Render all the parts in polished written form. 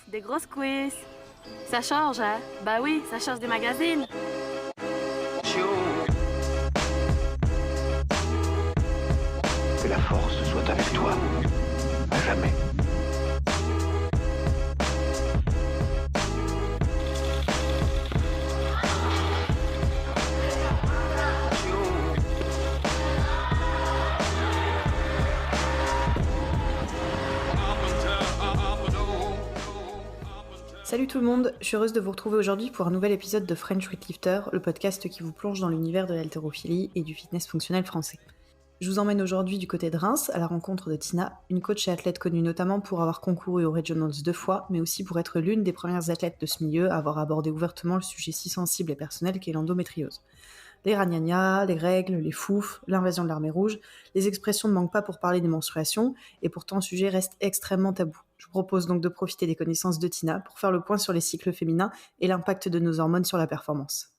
des grosses quiz. Ça change, hein? Bah oui, ça change des magazines. Que la force soit avec toi, à jamais. Salut tout le monde, je suis heureuse de vous retrouver aujourd'hui pour un nouvel épisode de French Weightlifter, le podcast qui vous plonge dans l'univers de l'haltérophilie et du fitness fonctionnel français. Je vous emmène aujourd'hui du côté de Reims, à la rencontre de Tina, une coach et athlète connue notamment pour avoir concouru aux Regionals 2 fois, mais aussi pour être l'une des premières athlètes de ce milieu à avoir abordé ouvertement le sujet si sensible et personnel qu'est l'endométriose. Les ragnagnas, les règles, les foufs, l'invasion de l'armée rouge, les expressions ne manquent pas pour parler des menstruations, et pourtant le sujet reste extrêmement tabou. Je vous propose donc de profiter des connaissances de Tina pour faire le point sur les cycles féminins et l'impact de nos hormones sur la performance.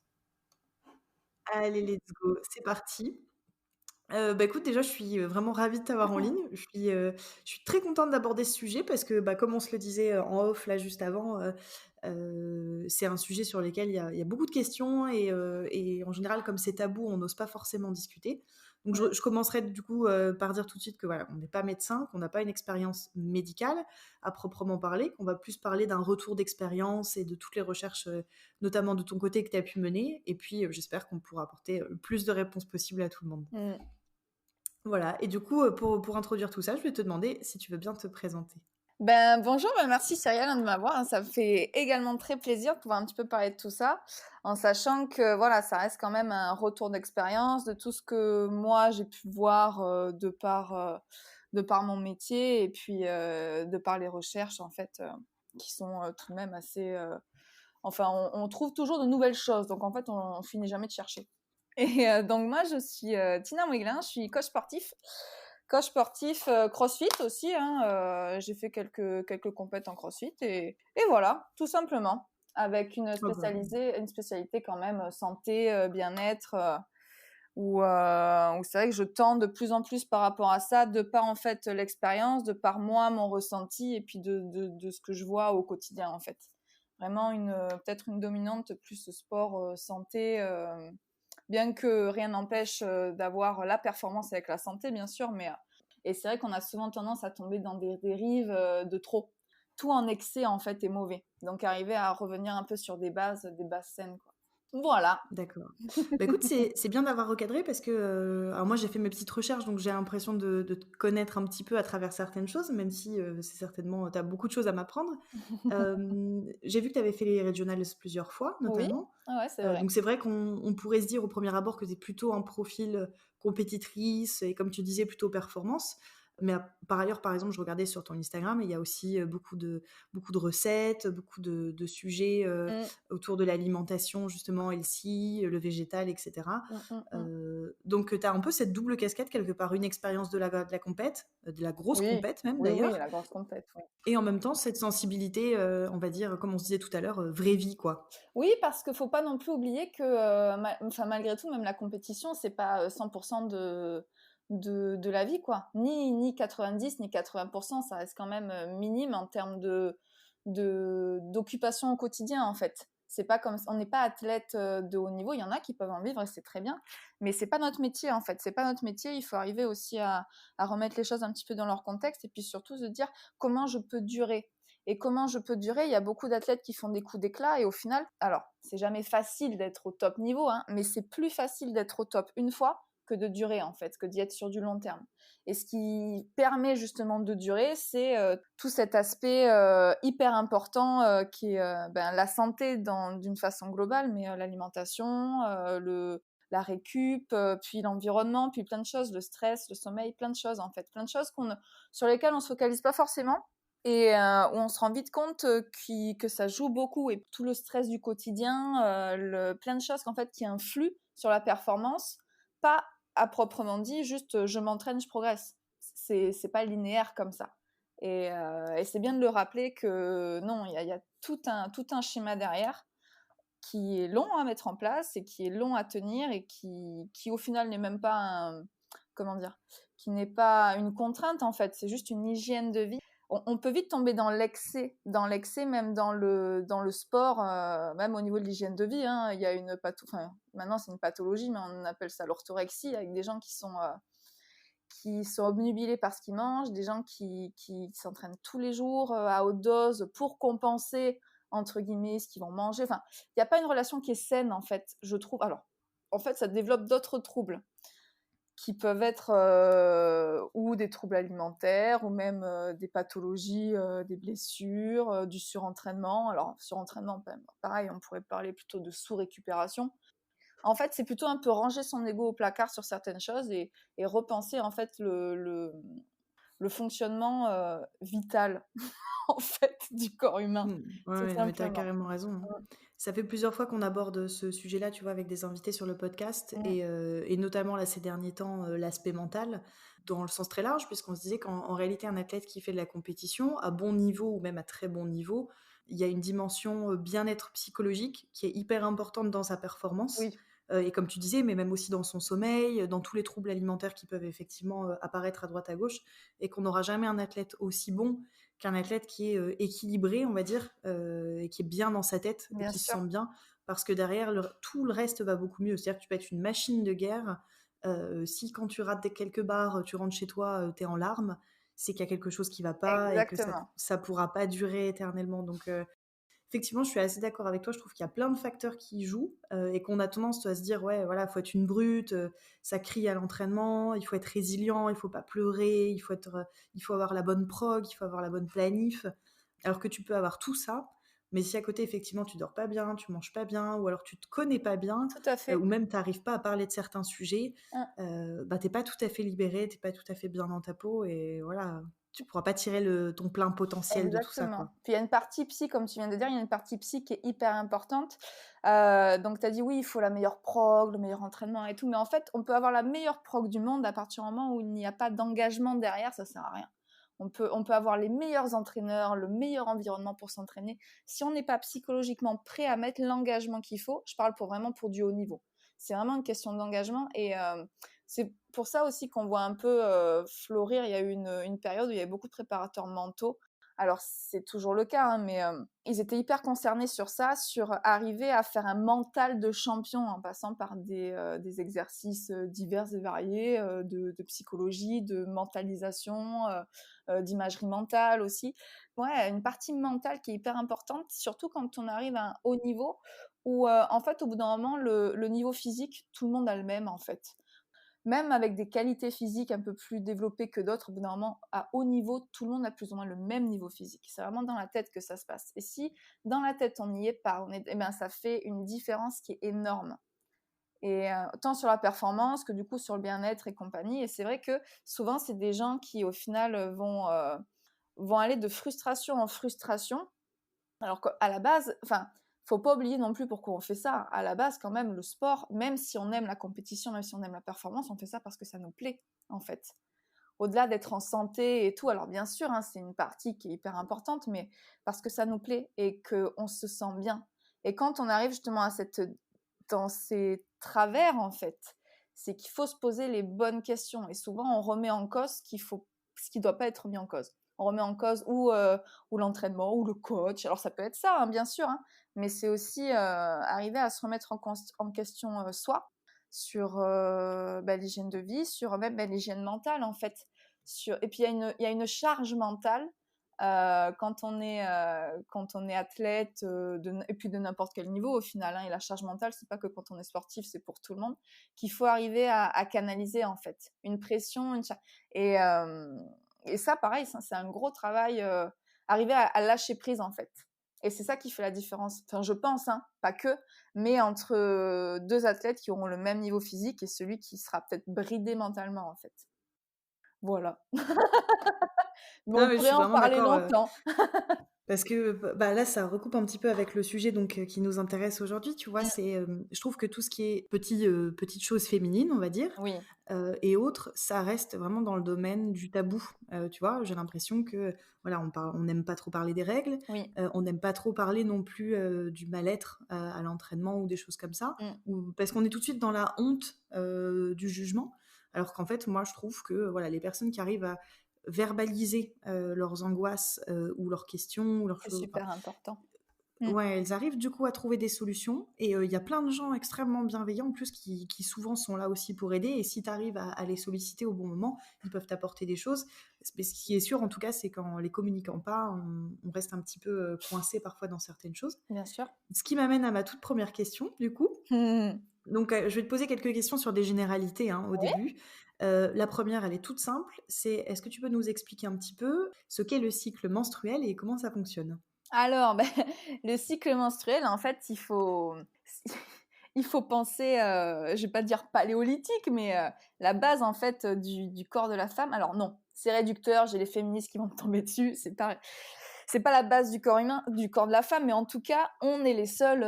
Allez, let's go, c'est parti. Écoute, déjà, je suis vraiment ravie de t'avoir en ligne. Je suis très contente d'aborder ce sujet parce que, comme on se le disait en off là juste avant, c'est un sujet sur lequel il y a beaucoup de questions et en général, comme c'est tabou, on n'ose pas forcément discuter. Donc, je commencerai du coup par dire tout de suite que voilà, on n'est pas médecin, qu'on n'a pas une expérience médicale à proprement parler, qu'on va plus parler d'un retour d'expérience et de toutes les recherches, notamment de ton côté que tu as pu mener. Et puis, j'espère qu'on pourra apporter le plus de réponses possibles à tout le monde. Voilà, et du coup, pour introduire tout ça, je vais te demander si tu veux bien te présenter. Bonjour, merci Cyrielle de m'avoir. Ça me fait également très plaisir de pouvoir un petit peu parler de tout ça, en sachant que voilà, ça reste quand même un retour d'expérience de tout ce que moi j'ai pu voir de par mon métier et puis de par les recherches en fait qui sont tout de même assez. Enfin, on trouve toujours de nouvelles choses, donc en fait on finit jamais de chercher. Et donc moi je suis Tina Mouiglin, je suis coach sportif CrossFit aussi, hein, j'ai fait quelques compètes en CrossFit et voilà, tout simplement, avec une spécialité quand même santé, bien-être, où c'est vrai que je tends de plus en plus par rapport à ça, de par en fait l'expérience, de par moi, mon ressenti et puis de ce que je vois au quotidien en fait. Vraiment peut-être une dominante plus sport santé, bien que rien n'empêche d'avoir la performance avec la santé, bien sûr, mais et c'est vrai qu'on a souvent tendance à tomber dans des dérives de trop. Tout en excès, en fait, est mauvais. Donc, arriver à revenir un peu sur des bases saines, quoi. Voilà. D'accord. Écoute, c'est bien d'avoir recadré parce que alors moi, j'ai fait mes petites recherches, donc j'ai l'impression de te connaître un petit peu à travers certaines choses, même si c'est certainement, tu as beaucoup de choses à m'apprendre. J'ai vu que tu avais fait les regionals plusieurs fois, Oui, notamment. ouais, c'est vrai. Donc c'est vrai qu'on pourrait se dire au premier abord que tu es plutôt un profil compétitrice et comme tu disais, plutôt performance. Mais par ailleurs, par exemple, je regardais sur ton Instagram et il y a aussi beaucoup de recettes, beaucoup de sujets autour de l'alimentation, justement, healthy, le végétal, etc. Donc tu as un peu cette double casquette, quelque part, une expérience de la compète, de la grosse compète même d'ailleurs. Oui, la grosse compète, oui. Et en même temps, cette sensibilité, on va dire, comme on se disait tout à l'heure, vraie vie, quoi. Oui, parce qu'il ne faut pas non plus oublier que malgré tout, même la compétition, c'est pas 100% de la vie, quoi. Ni 90, ni 80%, ça reste quand même minime en termes d'occupation au quotidien, en fait. C'est pas comme on n'est pas athlète de haut niveau, il y en a qui peuvent en vivre et c'est très bien, mais c'est pas notre métier en fait, c'est pas notre métier, il faut arriver aussi à remettre les choses un petit peu dans leur contexte et puis surtout se dire comment je peux durer. Et comment je peux durer? Il y a beaucoup d'athlètes qui font des coups d'éclat et au final, alors c'est jamais facile d'être au top niveau, hein, mais c'est plus facile d'être au top une fois que de durer en fait, que d'y être sur du long terme. Et ce qui permet justement de durer, c'est tout cet aspect hyper important qui est la santé d'une façon globale, mais l'alimentation, la récup, puis l'environnement, puis plein de choses, le stress, le sommeil, plein de choses en fait, plein de choses sur lesquelles on se focalise pas forcément et où on se rend vite compte que ça joue beaucoup et tout le stress du quotidien, plein de choses qu'en fait qui influent sur la performance, pas à proprement dit, juste je m'entraîne, je progresse. C'est pas linéaire comme ça. Et c'est bien de le rappeler que non, il y a tout un schéma derrière qui est long à mettre en place et qui est long à tenir et qui au final n'est même pas qui n'est pas une contrainte en fait, c'est juste une hygiène de vie on peut vite tomber dans l'excès même dans le sport, même au niveau de l'hygiène de vie, hein. Il y a maintenant c'est une pathologie, mais on appelle ça l'orthorexie, avec des gens qui sont obnubilés par ce qu'ils mangent, des gens qui s'entraînent tous les jours à haute dose pour compenser, entre guillemets, ce qu'ils vont manger. Enfin, il n'y a pas une relation qui est saine, en fait, je trouve. Alors, en fait, ça développe d'autres troubles qui peuvent être ou des troubles alimentaires, ou même des pathologies, des blessures, du surentraînement. Alors, surentraînement, pareil, on pourrait parler plutôt de sous-récupération. En fait, c'est plutôt un peu ranger son ego au placard sur certaines choses et repenser en fait le fonctionnement vital en fait du corps humain, tout Ouais, non, mais t'as simplement. carrément raison, hein. Ça fait plusieurs fois qu'on aborde ce sujet-là, tu vois, avec des invités sur le podcast Mm. et notamment là ces derniers temps, l'aspect mental, dans le sens très large, puisqu'on se disait qu'en réalité, un athlète qui fait de la compétition à bon niveau ou même à très bon niveau, il y a une dimension bien-être psychologique qui est hyper importante dans sa performance. Oui, Et comme tu disais, mais même aussi dans son sommeil, dans tous les troubles alimentaires qui peuvent effectivement apparaître à droite à gauche, et qu'on n'aura jamais un athlète aussi bon qu'un athlète qui est équilibré, on va dire, et qui est bien dans sa tête et bien qui se sûr. sent bien, parce que derrière, tout le reste va beaucoup mieux. C'est-à-dire que tu peux être une machine de guerre. Si quand tu rates quelques barres, tu rentres chez toi, t'es en larmes, c'est qu'il y a quelque chose qui va pas et que Exactement. ça pourra pas durer éternellement. Donc, effectivement, je suis assez d'accord avec toi. Je trouve qu'il y a plein de facteurs qui jouent et qu'on a tendance à se dire, ouais, voilà, faut être une brute, ça crie à l'entraînement, il faut être résilient, il faut pas pleurer, il faut avoir la bonne prog, il faut avoir la bonne planif. Alors que tu peux avoir tout ça, mais si à côté, effectivement, tu dors pas bien, tu manges pas bien, ou alors tu te connais pas bien, Tout à fait. ou même tu n'arrives pas à parler de certains sujets, Hein. bah, t'es pas tout à fait libéré, t'es pas tout à fait bien dans ta peau, et voilà, tu pourras pas tirer ton plein potentiel de tout ça, Exactement. quoi. Puis il y a une partie psy, comme tu viens de dire, il y a une partie psy qui est hyper importante. Donc tu as dit oui, il faut la meilleure prog, le meilleur entraînement et tout, mais en fait, on peut avoir la meilleure prog du monde à partir du moment où il n'y a pas d'engagement derrière, ça sert à rien. On peut avoir les meilleurs entraîneurs, le meilleur environnement pour s'entraîner. Si on n'est pas psychologiquement prêt à mettre l'engagement qu'il faut, je parle vraiment pour du haut niveau. C'est vraiment une question d'engagement et c'est pour ça aussi qu'on voit un peu fleurir. Il y a eu une période où il y avait beaucoup de préparateurs mentaux. Alors, c'est toujours le cas, hein, mais ils étaient hyper concernés sur ça, sur arriver à faire un mental de champion en passant par des exercices divers et variés, de psychologie, de mentalisation, d'imagerie mentale aussi. Ouais, une partie mentale qui est hyper importante, surtout quand on arrive à un haut niveau, où en fait, au bout d'un moment, le niveau physique, tout le monde a le même en fait. Même avec des qualités physiques un peu plus développées que d'autres, au bout d'un moment, à haut niveau, tout le monde a plus ou moins le même niveau physique. C'est vraiment dans la tête que ça se passe. Et si dans la tête, on n'y est pas, eh ben, ça fait une différence qui est énorme. Et tant sur la performance que du coup sur le bien-être et compagnie. Et c'est vrai que souvent, c'est des gens qui, au final, vont aller de frustration en frustration, alors qu'à la base, enfin, faut pas oublier non plus pourquoi on fait ça. À la base, quand même, le sport, même si on aime la compétition, même si on aime la performance, on fait ça parce que ça nous plaît, en fait. Au-delà d'être en santé et tout, alors bien sûr, hein, c'est une partie qui est hyper importante, mais parce que ça nous plaît et qu'on se sent bien. Et quand on arrive justement dans ces travers, en fait, c'est qu'il faut se poser les bonnes questions. Et souvent, on remet en cause ce qui doit pas être mis en cause. On remet en cause ou l'entraînement ou le coach. Alors ça peut être ça, hein, bien sûr, hein, mais c'est aussi arriver à se remettre en question soi sur l'hygiène de vie, sur même l'hygiène mentale en fait. Et puis il y a une charge mentale quand on est athlète et puis de n'importe quel niveau au final, hein, et la charge mentale, c'est pas que quand on est sportif, c'est pour tout le monde, qu'il faut arriver à canaliser en fait. Une pression, et ça pareil, c'est un gros travail, arriver à lâcher prise en fait. Et c'est ça qui fait la différence, enfin je pense, hein, pas que, mais entre deux athlètes qui auront le même niveau physique et celui qui sera peut-être bridé mentalement en fait. Voilà. Mais Non, on mais je pourrait suis en vraiment parler d'accord. longtemps. Parce que bah, là, ça recoupe un petit peu avec le sujet donc, qui nous intéresse aujourd'hui, tu vois. Je trouve que tout ce qui est petites choses féminines, on va dire, Oui, et autres, ça reste vraiment dans le domaine du tabou. Tu vois, j'ai l'impression que voilà, on n'aime pas trop parler des règles, oui. on n'aime pas trop parler non plus du mal-être à l'entraînement ou des choses comme ça, Mm. parce qu'on est tout de suite dans la honte du jugement. Alors qu'en fait, moi, je trouve que voilà, les personnes qui arrivent à verbaliser leurs angoisses ou leurs questions ou leurs C'est choses. super important. Ouais, elles arrivent du coup à trouver des solutions et il y a plein de gens extrêmement bienveillants en plus qui souvent sont là aussi pour aider et si tu arrives à les solliciter au bon moment, ils peuvent t'apporter des choses. Mais ce qui est sûr en tout cas, c'est qu'en les communiquant pas, on reste un petit peu coincé parfois dans certaines choses. Bien sûr. Ce qui m'amène à ma toute première question du coup. Donc je vais te poser quelques questions sur des généralités au début. La première, elle est toute simple, c'est est-ce que tu peux nous expliquer un petit peu ce qu'est le cycle menstruel et comment ça fonctionne? Alors, le cycle menstruel, en fait, il faut penser, je vais pas dire paléolithique, mais la base, en fait, du corps de la femme. Alors non, c'est réducteur, j'ai les féministes qui vont me tomber dessus, c'est pas la base du corps humain, du corps de la femme, mais en tout cas, on est les seuls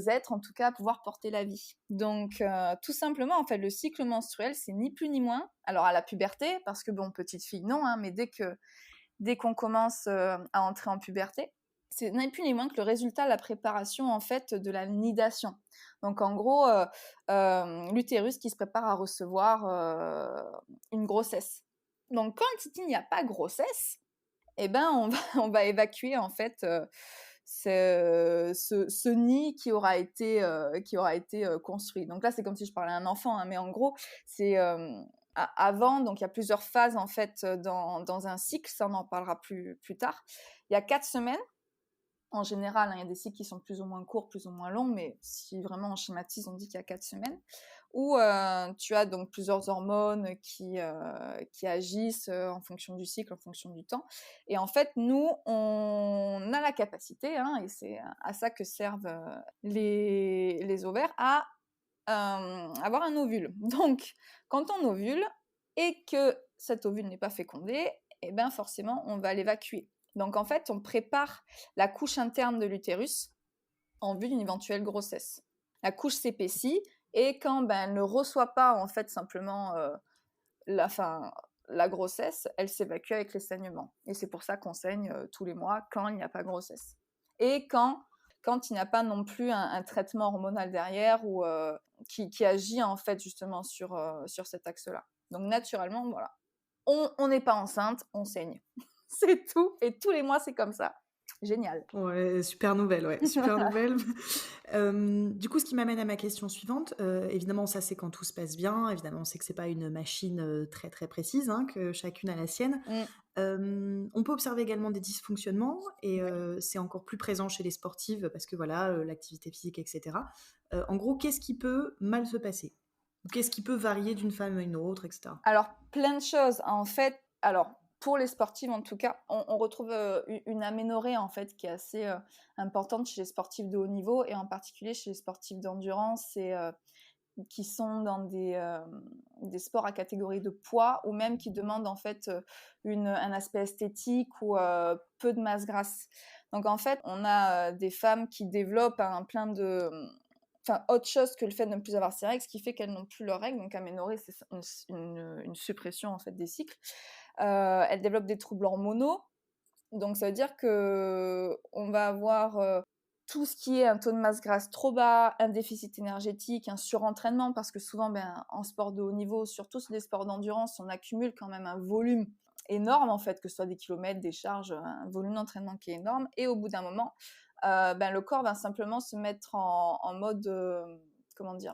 êtres, en tout cas, à pouvoir porter la vie. Donc, tout simplement, en fait, le cycle menstruel, c'est ni plus ni moins. Alors, à la puberté, parce que bon, petite fille, non, mais dès qu'on commence à entrer en puberté, c'est ni plus ni moins que le résultat de la préparation en fait de la nidation. Donc en gros, l'utérus qui se prépare à recevoir une grossesse. Donc quand il n'y a pas grossesse, eh ben on va évacuer en fait ce nid qui aura été construit. Donc là c'est comme si je parlais à un enfant, mais en gros c'est avant, donc il y a plusieurs phases en fait dans un cycle, ça on en parlera plus tard. Il y a 4 semaines. En général, il y a des cycles qui sont plus ou moins courts, plus ou moins longs, mais si vraiment on schématise, on dit qu'il y a 4 semaines, où tu as donc plusieurs hormones qui agissent en fonction du cycle, en fonction du temps. Et en fait, nous, on a la capacité, et c'est à ça que servent les ovaires, à avoir un ovule. Donc, quand on ovule et que cet ovule n'est pas fécondé, eh ben forcément, on va l'évacuer. Donc en fait, on prépare la couche interne de l'utérus en vue d'une éventuelle grossesse. La couche s'épaissit et quand elle ne reçoit pas en fait simplement la grossesse, elle s'évacue avec les saignements. Et c'est pour ça qu'on saigne tous les mois quand il n'y a pas grossesse. Et quand il n'y a pas non plus un traitement hormonal derrière ou qui agit en fait justement sur cet axe-là. Donc naturellement, voilà. On n'est pas enceinte, on saigne. C'est tout. Et tous les mois, c'est comme ça. Génial. Ouais, super nouvelle, ouais, super nouvelle. Du coup, ce qui m'amène à ma question suivante, évidemment, ça c'est quand tout se passe bien, évidemment, on sait que c'est pas une machine très très précise, que chacune a la sienne. On peut observer également des dysfonctionnements et c'est encore plus présent chez les sportives parce que voilà, l'activité physique, etc. En gros, qu'est-ce qui peut mal se passer? Qu'est-ce qui peut varier d'une femme à une autre, etc. Alors, plein de choses. En fait, pour les sportives, en tout cas, on retrouve une aménorrhée, en fait, qui est assez importante chez les sportifs de haut niveau, et en particulier chez les sportifs d'endurance et qui sont dans des sports à catégorie de poids, ou même qui demandent, en fait, un aspect esthétique ou peu de masse grasse. Donc, en fait, on a des femmes qui développent plein de... autre chose que le fait de ne plus avoir ses règles, ce qui fait qu'elles n'ont plus leurs règles. Donc, aménorrhée, c'est une suppression, en fait, des cycles. Elles développent des troubles hormonaux. Donc, ça veut dire qu'on va avoir tout ce qui est un taux de masse grasse trop bas, un déficit énergétique, un surentraînement, parce que souvent, en sport de haut niveau, surtout sur des sports d'endurance, on accumule quand même un volume énorme, en fait, que ce soit des kilomètres, des charges, un volume d'entraînement qui est énorme. Et au bout d'un moment, le corps va simplement se mettre en mode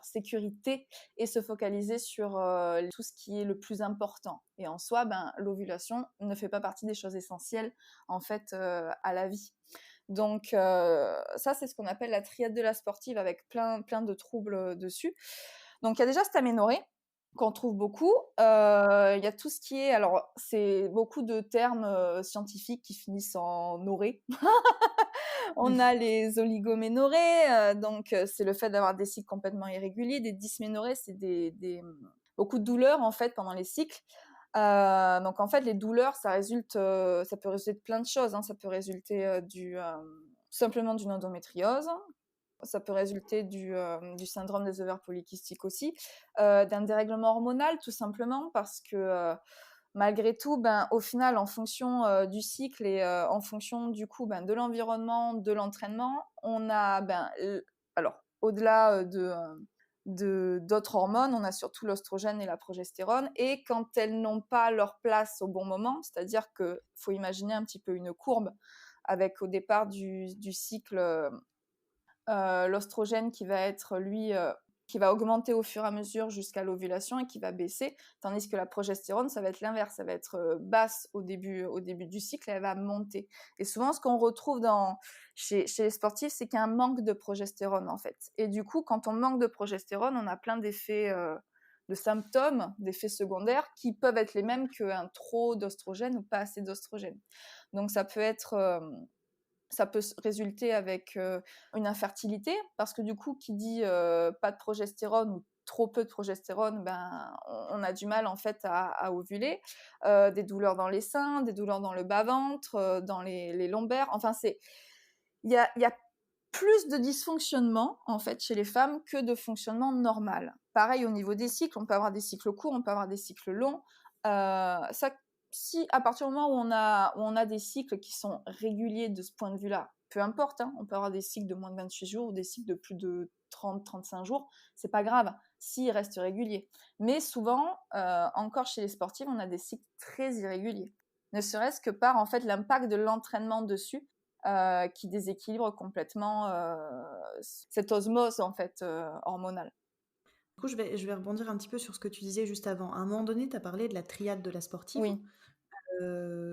sécurité et se focaliser sur tout ce qui est le plus important. Et en soi, l'ovulation ne fait pas partie des choses essentielles en fait à la vie. Donc ça, c'est ce qu'on appelle la triade de la sportive, avec plein de troubles dessus. Donc il y a déjà cette aménorrhée qu'on trouve beaucoup. Il y a tout ce qui est... Alors, c'est beaucoup de termes scientifiques qui finissent en orée. On a les oligoménorrhées, donc c'est le fait d'avoir des cycles complètement irréguliers. Des dysménorrhées, c'est beaucoup de douleurs en fait pendant les cycles. Donc en fait, les douleurs, ça peut résulter de plein de choses. Ça peut résulter simplement d'une endométriose. Ça peut résulter du syndrome des ovaires polykystiques aussi, d'un dérèglement hormonal tout simplement, parce que malgré tout, au final, en fonction du cycle et en fonction du coup de l'environnement, de l'entraînement, on a alors au-delà d'autres hormones. On a surtout l'oestrogène et la progestérone. Et quand elles n'ont pas leur place au bon moment, c'est-à-dire qu'il faut imaginer un petit peu une courbe avec au départ du cycle l'oestrogène qui va être, lui, qui va augmenter au fur et à mesure jusqu'à l'ovulation et qui va baisser, tandis que la progestérone, ça va être l'inverse, ça va être basse au début du cycle et elle va monter. Et souvent, ce qu'on retrouve chez les sportifs, c'est qu'il y a un manque de progestérone, en fait. Et du coup, quand on manque de progestérone, on a plein d'effets, de symptômes, d'effets secondaires qui peuvent être les mêmes qu'un trop d'oestrogène ou pas assez d'oestrogène. Donc, ça peut résulter avec une infertilité, parce que du coup, qui dit pas de progestérone ou trop peu de progestérone, on a du mal en fait à ovuler, des douleurs dans les seins, des douleurs dans le bas-ventre, dans les lombaires. Enfin, il y a plus de dysfonctionnement en fait chez les femmes que de fonctionnement normal. Pareil au niveau des cycles, on peut avoir des cycles courts, on peut avoir des cycles longs. Si à partir du moment où on a des cycles qui sont réguliers de ce point de vue-là, peu importe, hein, on peut avoir des cycles de moins de 28 jours ou des cycles de plus de 30-35 jours, c'est pas grave s'ils restent réguliers. Mais souvent, encore chez les sportifs, on a des cycles très irréguliers. Ne serait-ce que par en fait l'impact de l'entraînement dessus, qui déséquilibre complètement cette osmose en fait hormonale. Du coup, je vais rebondir un petit peu sur ce que tu disais juste avant. À un moment donné, tu as parlé de la triade de la sportive. Oui.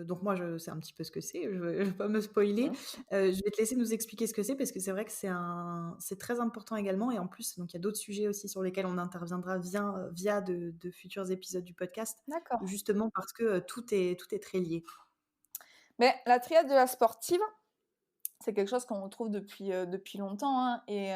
Donc moi, je sais un petit peu ce que c'est, je vais pas me spoiler. Je vais te laisser nous expliquer ce que c'est, parce que c'est vrai que c'est très important également. Et en plus, donc il y a d'autres sujets aussi sur lesquels on interviendra via de futurs épisodes du podcast. D'accord. Justement parce que tout est très lié. Mais la triade de la sportive, c'est quelque chose qu'on retrouve depuis longtemps, hein, et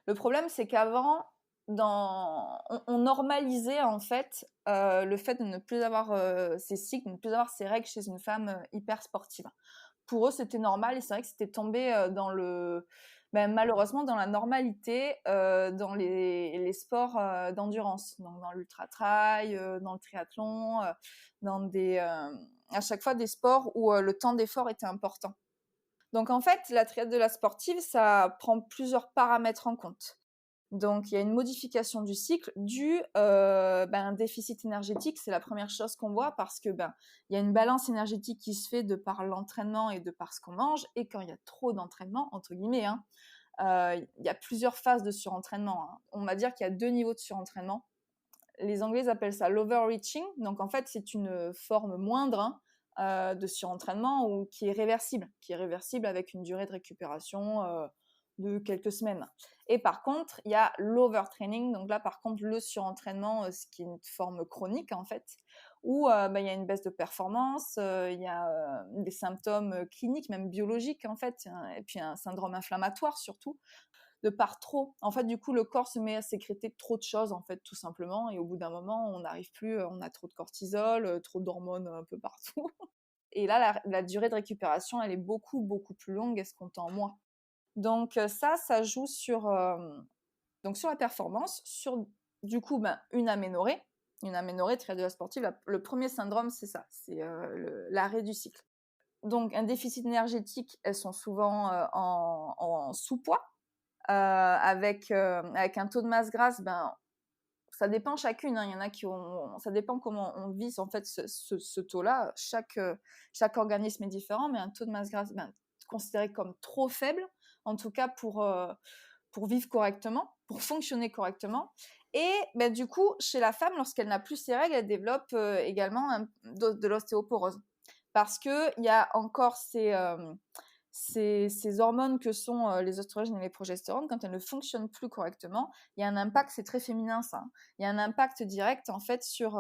le problème, c'est qu'avant, on normalisait en fait le fait de ne plus avoir ces cycles, de ne plus avoir ces règles chez une femme hyper sportive. Pour eux, c'était normal, et c'est vrai que c'était tombé malheureusement dans la normalité dans les sports d'endurance, donc dans l'ultra-trail, dans le triathlon, à chaque fois des sports où le temps d'effort était important. Donc en fait, la triade de la sportive, ça prend plusieurs paramètres en compte. Donc il y a une modification du cycle due à un déficit énergétique, c'est la première chose qu'on voit, parce que il y a une balance énergétique qui se fait de par l'entraînement et de par ce qu'on mange, et quand il y a trop d'entraînement, entre guillemets, il y a plusieurs phases de surentraînement, hein. On va dire qu'il y a 2 niveaux de surentraînement. Les Anglais appellent ça l'overreaching, donc en fait c'est une forme moindre de surentraînement qui est réversible avec une durée de récupération de quelques semaines. Et par contre, il y a l'overtraining, donc là par contre le surentraînement, ce qui est une forme chronique en fait, où il y a une baisse de performance, il y a des symptômes cliniques, même biologiques en fait, et puis un syndrome inflammatoire surtout, de par trop. En fait, du coup, le corps se met à sécréter trop de choses, en fait, tout simplement. Et au bout d'un moment, on n'arrive plus, on a trop de cortisol, trop d'hormones un peu partout. Et là, la durée de récupération, elle est beaucoup, beaucoup plus longue, et se compte en mois. Donc ça joue sur la performance, sur du coup une aménorrhée. Une aménorrhée, triade de la sportive, le premier syndrome, c'est ça, c'est l'arrêt du cycle. Donc un déficit énergétique, elles sont souvent en sous-poids, avec un taux de masse grasse, ça dépend chacune, hein. Il y en a ça dépend comment on vise en fait ce taux-là. Chaque organisme est différent, mais un taux de masse grasse considéré comme trop faible, en tout cas pour vivre correctement, pour fonctionner correctement. Et du coup, chez la femme, lorsqu'elle n'a plus ses règles, elle développe également de l'ostéoporose, parce que il y a encore ces hormones que sont les oestrogènes et les progestérones. Quand elles ne fonctionnent plus correctement, il y a un impact, c'est très féminin ça, hein. Il y a un impact direct en fait sur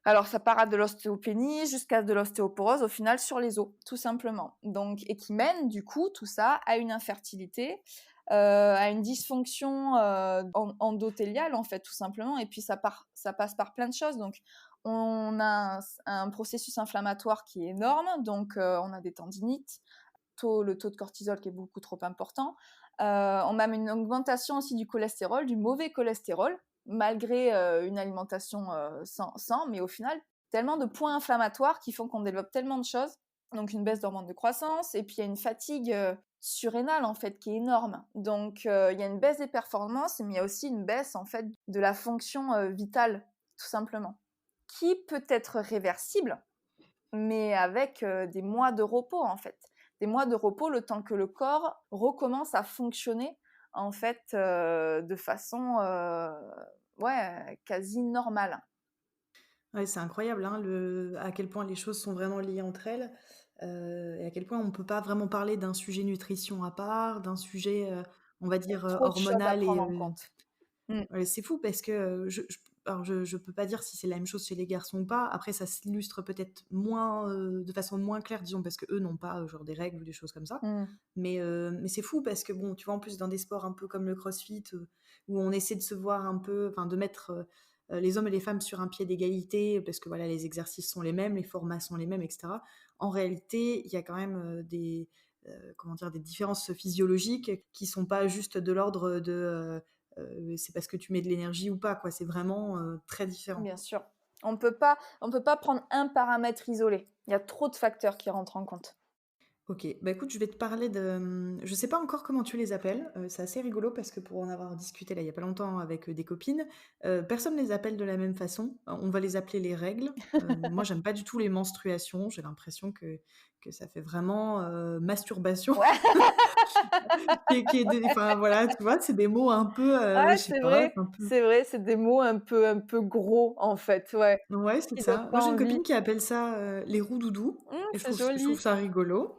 alors ça part de l'ostéopénie jusqu'à de l'ostéoporose, au final sur les os, tout simplement. Donc, et qui mène du coup tout ça à une infertilité, à une dysfonction endothéliale en fait, tout simplement. Et puis ça passe par plein de choses. Donc on a un processus inflammatoire qui est énorme, donc on a des tendinites, le taux de cortisol qui est beaucoup trop important. On a une augmentation aussi du cholestérol, du mauvais cholestérol, malgré une alimentation sans, mais au final, tellement de points inflammatoires qui font qu'on développe tellement de choses. Donc une baisse d'hormones de croissance, et puis il y a une fatigue surrénale en fait qui est énorme. Donc il y a une baisse des performances, mais il y a aussi une baisse en fait de la fonction vitale, tout simplement, qui peut être réversible, mais avec des mois de repos en fait. Des mois de repos, le temps que le corps recommence à fonctionner en fait de façon quasi normale. Ouais, c'est incroyable, hein, à quel point les choses sont vraiment liées entre elles, et à quel point on ne peut pas vraiment parler d'un sujet nutrition à part, d'un sujet, on va Il y a dire, trop de choses à hormonal et prendre en compte. ouais, c'est fou parce que, alors je peux pas dire si c'est la même chose chez les garçons ou pas. Après ça s'illustre peut-être moins, de façon moins claire, disons, parce qu'eux n'ont pas, genre des règles ou des choses comme ça. Mm. Mais c'est fou parce que bon, tu vois, en plus dans des sports un peu comme le CrossFit, où on essaie de se voir un peu, enfin de mettre, les hommes et les femmes sur un pied d'égalité parce que voilà, les exercices sont les mêmes, les formats sont les mêmes et cetera. En réalité, il y a quand même, comment dire? Des différences physiologiques qui sont pas juste de l'ordre de, c'est parce que tu mets de l'énergie ou pas, quoi. C'est vraiment, très différent. Bien sûr. On peut pas prendre un paramètre isolé. Il y a trop de facteurs qui rentrent en compte. OK. Bah, écoute, je vais te parler de, je sais pas encore comment tu les appelles, c'est assez rigolo parce que pour en avoir discuté là, il y a pas longtemps avec, des copines, personne les appelle de la même façon. On va les appeler les règles. Moi, j'aime pas du tout les menstruations. J'ai l'impression que ça fait vraiment, masturbation Ouais, qui est des enfin voilà, tu vois? C'est des mots un peu, je ouais, sais pas, c'est un peu c'est vrai, c'est des mots un peu gros en fait, ouais, ouais, c'est qui donnent ça. Moi, pas j'ai une envie. copine qui appelle ça, les roux-doudous et C'est je trouve joli. ça rigolo.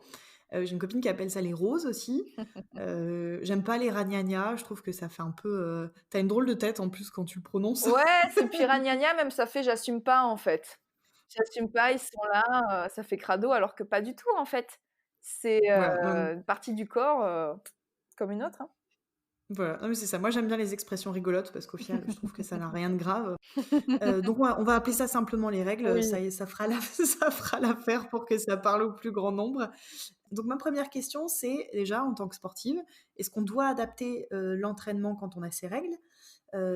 J'ai une copine qui appelle ça les roses aussi. J'aime pas les ragnagnas, je trouve que ça fait un peu, tu une drôle de tête en plus quand tu le prononces. Ouais, c'est puis ragnagna même ça fait j'assume pas en fait. J'assume pas, ils sont là, ça fait crado alors que pas du tout en fait. C'est, Voilà, une partie du corps, comme une autre, hein. voilà, non mais c'est ça. Moi, j'aime bien les expressions rigolotes parce qu'au final, je trouve que ça n'a rien de grave. Donc on va appeler ça simplement les règles, Oui. ça fera la ça fera l'affaire pour que ça parle au plus grand nombre. Donc ma première question, c'est déjà en tant que sportive, est-ce qu'on doit adapter, l'entraînement quand on a ces règles?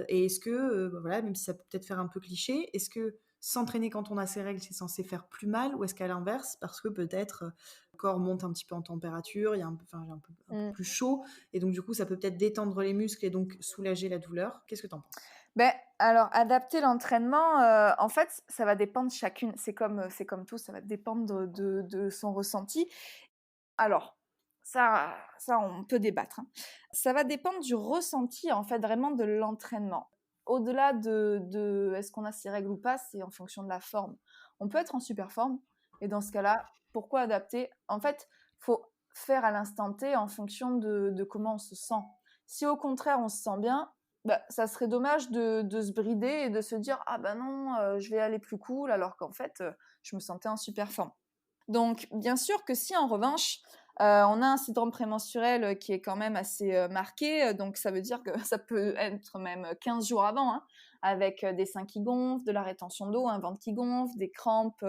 Et est-ce que, bah, voilà, même si ça peut peut-être faire un peu cliché, est-ce que s'entraîner quand on a ses règles, c'est censé faire plus mal? Ou est-ce qu'à l'inverse, parce que peut-être, le corps monte un petit peu en température, il y a un peu enfin, j'ai un peu Mmh. plus chaud et donc du coup, ça peut peut-être détendre les muscles et donc soulager la douleur? Qu'est-ce que tu en penses? Beh, alors adapter l'entraînement, en fait, ça va dépendre chacune c'est comme tout, ça va dépendre de son ressenti. Alors, ça on peut débattre, hein. Ça va dépendre du ressenti, en fait, vraiment de l'entraînement. Au-delà de est-ce qu'on a ses règles ou pas, c'est en fonction de la forme. On peut être en super forme et dans ce cas-là, pourquoi adapter? En fait, faut faire à l'instant T en fonction de comment on se sent. Si au contraire on se sent bien, bah, ça serait dommage de se brider et de se dire: «Ah bah non, je vais aller plus cool», alors qu'en fait, je me sentais en super forme. Donc, bien sûr que si en revanche, on a un syndrome prémenstruel qui est quand même assez marqué, donc ça veut dire que ça peut être même 15 jours avant, hein, avec des seins qui gonflent, de la rétention d'eau, un ventre qui gonfle, des crampes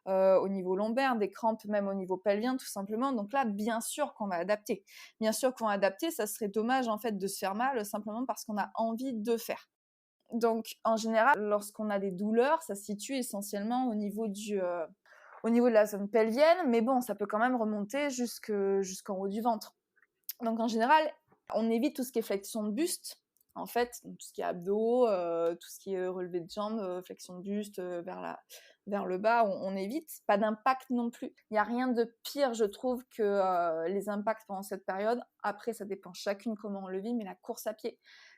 au niveau lombaire, des crampes même au niveau pelvien, tout simplement. Donc là, bien sûr qu'on va adapter. Bien sûr qu'on va adapter, ça serait dommage en fait de se faire mal simplement parce qu'on a envie de faire. Donc, en général, lorsqu'on a des douleurs, ça se situe essentiellement au niveau de la zone pelvienne, mais bon, ça peut quand même remonter jusqu'en haut du ventre. Donc en général, on évite tout ce qui est flexion de buste, en fait, donc tout ce qui est abdos, tout ce qui est relevé de jambes, flexion de buste vers le bas, on évite. Pas d'impact non plus. Il n'y a rien de pire, je trouve, que les impacts pendant cette période. Après, ça dépend chacune comment on le vit, mais la course à pied.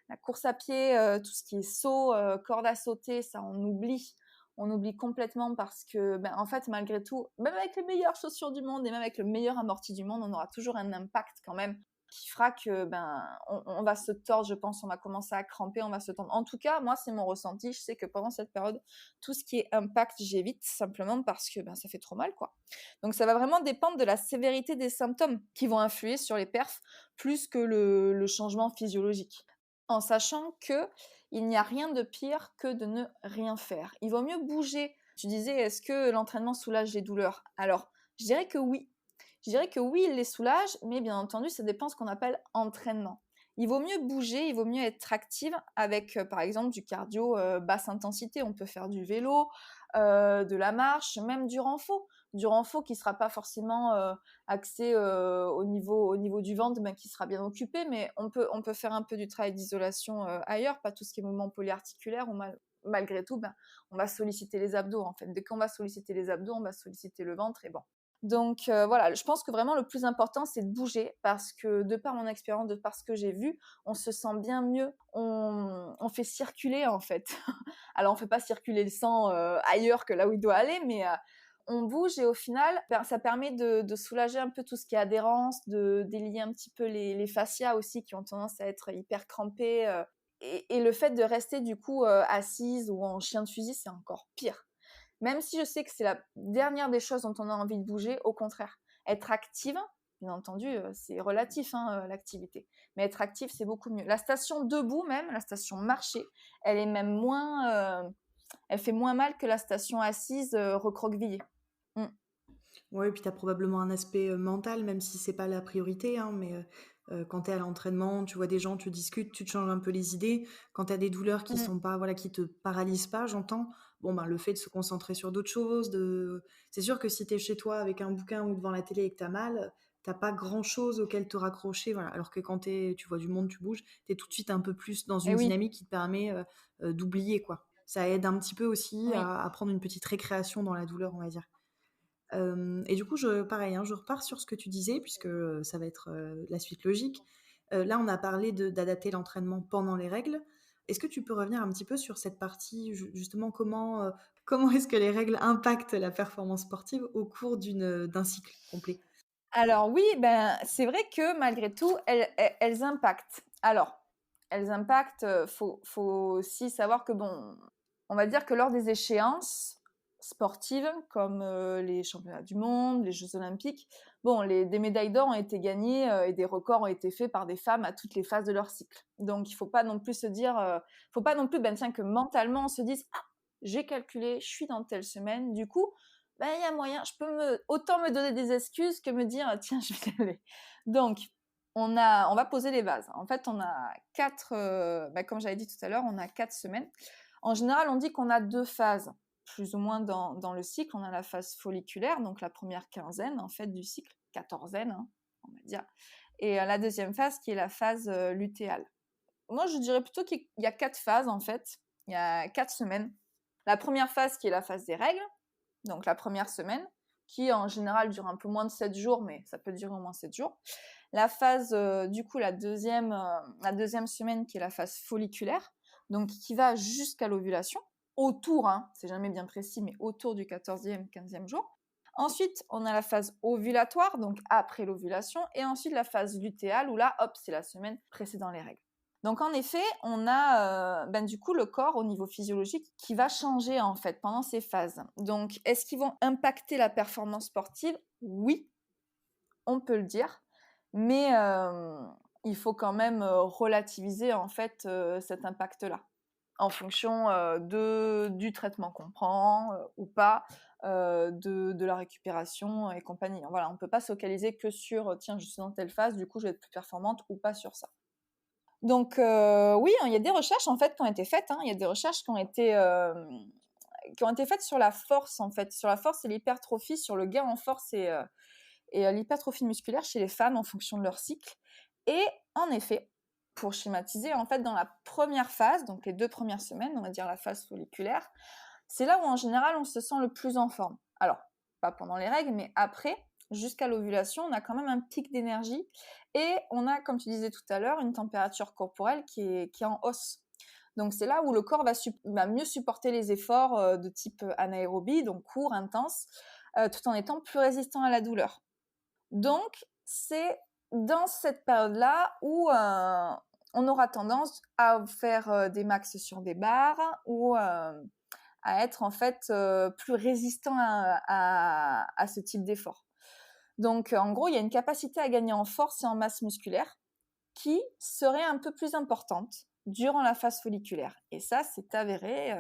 La course à pied, tout ce qui est saut, corde à sauter, ça on oublie. On oublie complètement parce que, ben, en fait, malgré tout, même avec les meilleures chaussures du monde et même avec le meilleur amorti du monde, on aura toujours un impact quand même qui fera que, ben, on va se tordre, je pense, on va commencer à cramper, on va se tendre. En tout cas, moi, c'est mon ressenti. Je sais que pendant cette période, tout ce qui est impact, j'évite simplement parce que, ben, ça fait trop mal, quoi. Donc, ça va vraiment dépendre de la sévérité des symptômes qui vont influer sur les perfs plus que le changement physiologique. En sachant que il n'y a rien de pire que de ne rien faire. Il vaut mieux bouger. Tu disais, est-ce que l'entraînement soulage les douleurs? Alors, je dirais que oui. Je dirais que oui, il les soulage, mais bien entendu, ça dépend de ce qu'on appelle entraînement. Il vaut mieux bouger, il vaut mieux être active avec, par exemple, du cardio basse intensité. On peut faire du vélo, de la marche, même du renfo. Du renfo qui ne sera pas forcément axé au niveau niveau du ventre, qui sera bien occupé, mais on peut faire un peu du travail d'isolation ailleurs, pas tout ce qui est mouvement polyarticulaire, ou malgré tout, on va solliciter les abdos, en fait. Dès qu'on va solliciter les abdos, on va solliciter le ventre, et bon. Donc voilà, je pense que vraiment le plus important, c'est de bouger, parce que de par mon expérience, de par ce que j'ai vu, on se sent bien mieux, on fait circuler, en fait. Alors, on fait pas circuler le sang ailleurs que là où il doit aller, mais on bouge, et au final, ça permet de soulager un peu tout ce qui est adhérence, de délier un petit peu les fascias aussi, qui ont tendance à être hyper crampés. Et le fait de rester du coup assise ou en chien de fusil, c'est encore pire. Même si je sais que c'est la dernière des choses dont on a envie de bouger, au contraire. Être active, bien entendu, c'est relatif, l'activité. Mais être active, c'est beaucoup mieux. La station debout même, la station marché, elle est même elle fait moins mal que la station assise recroquevillée. Ouais, et puis tu as probablement un aspect mental, même si c'est pas la priorité, hein, mais quand tu es à l'entraînement, tu vois des gens, tu discutes, tu te changes un peu les idées. Quand tu as des douleurs qui sont pas, voilà, qui te paralysent pas, j'entends, bon, le fait de se concentrer sur d'autres choses, c'est sûr que si tu es chez toi avec un bouquin ou devant la télé et que tu as mal, t'as pas grand-chose auquel te raccrocher, voilà. Alors que quand tu vois du monde, tu bouges, tu es tout de suite un peu plus dans une oui, dynamique qui te permet d'oublier, quoi. Ça aide un petit peu aussi oui. à prendre une petite récréation dans la douleur, on va dire. Et du coup, pareil, je repars sur ce que tu disais, puisque ça va être la suite logique. Là, on a parlé d'adapter l'entraînement pendant les règles. Est-ce que tu peux revenir un petit peu sur cette partie, justement, comment est-ce que les règles impactent la performance sportive au cours d'un cycle complet? Alors oui, c'est vrai que malgré tout, elles impactent. Alors, elles impactent, faut aussi savoir que bon, on va dire que lors des échéances sportives comme les championnats du monde, les Jeux olympiques, bon, des médailles d'or ont été gagnées et des records ont été faits par des femmes à toutes les phases de leur cycle. Donc il faut pas non plus se dire, faut pas non plus tiens, que mentalement on se dise ah, j'ai calculé, je suis dans telle semaine, du coup il y a moyen, je peux autant me donner des excuses que me dire tiens, je vais y aller. Donc on va poser les bases. En fait, on a 4, comme j'avais dit tout à l'heure, on a 4 semaines. En général, on dit qu'on a 2 phases, plus ou moins dans le cycle. On a la phase folliculaire, donc la première quinzaine en fait du cycle, quatorzaine, on va dire, et la deuxième phase qui est la phase lutéale. Moi, je dirais plutôt qu'il y a 4 phases en fait. Il y a 4 semaines. La première phase qui est la phase des règles, donc la première semaine, qui en général dure un peu moins de 7 jours, mais ça peut durer au moins 7 jours. La phase, du coup, la deuxième semaine, qui est la phase folliculaire, donc qui va jusqu'à l'ovulation, autour, c'est jamais bien précis, mais autour du 14e, 15e jour. Ensuite, on a la phase ovulatoire, donc après l'ovulation, et ensuite la phase lutéale, où là, hop, c'est la semaine précédant les règles. Donc en effet, on a du coup le corps au niveau physiologique qui va changer en fait pendant ces phases. Donc est-ce qu'ils vont impacter la performance sportive? Oui, on peut le dire, mais il faut quand même relativiser en fait cet impact-là en fonction du traitement qu'on prend ou pas, de la récupération et compagnie. Voilà, on ne peut pas se focaliser que sur tiens, je suis dans telle phase, du coup je vais être plus performante ou pas sur ça. Donc oui, il y a des recherches en fait qui ont été faites. Il y a des recherches qui ont été faites sur la force en fait, sur la force et l'hypertrophie, sur le gain en force et l'hypertrophie musculaire chez les femmes en fonction de leur cycle. Et en effet, pour schématiser, en fait, dans la première phase, donc les 2 premières semaines, on va dire la phase folliculaire, c'est là où en général on se sent le plus en forme. Alors, pas pendant les règles, mais après, jusqu'à l'ovulation, on a quand même un pic d'énergie et on a, comme tu disais tout à l'heure, une température corporelle qui est en hausse. Donc c'est là où le corps va mieux supporter les efforts de type anaérobie, donc court, intense, tout en étant plus résistant à la douleur. Donc c'est dans cette période-là où on aura tendance à faire des max sur des barres ou à être en fait plus résistant à ce type d'effort. Donc, en gros, il y a une capacité à gagner en force et en masse musculaire qui serait un peu plus importante durant la phase folliculaire. Et ça, c'est avéré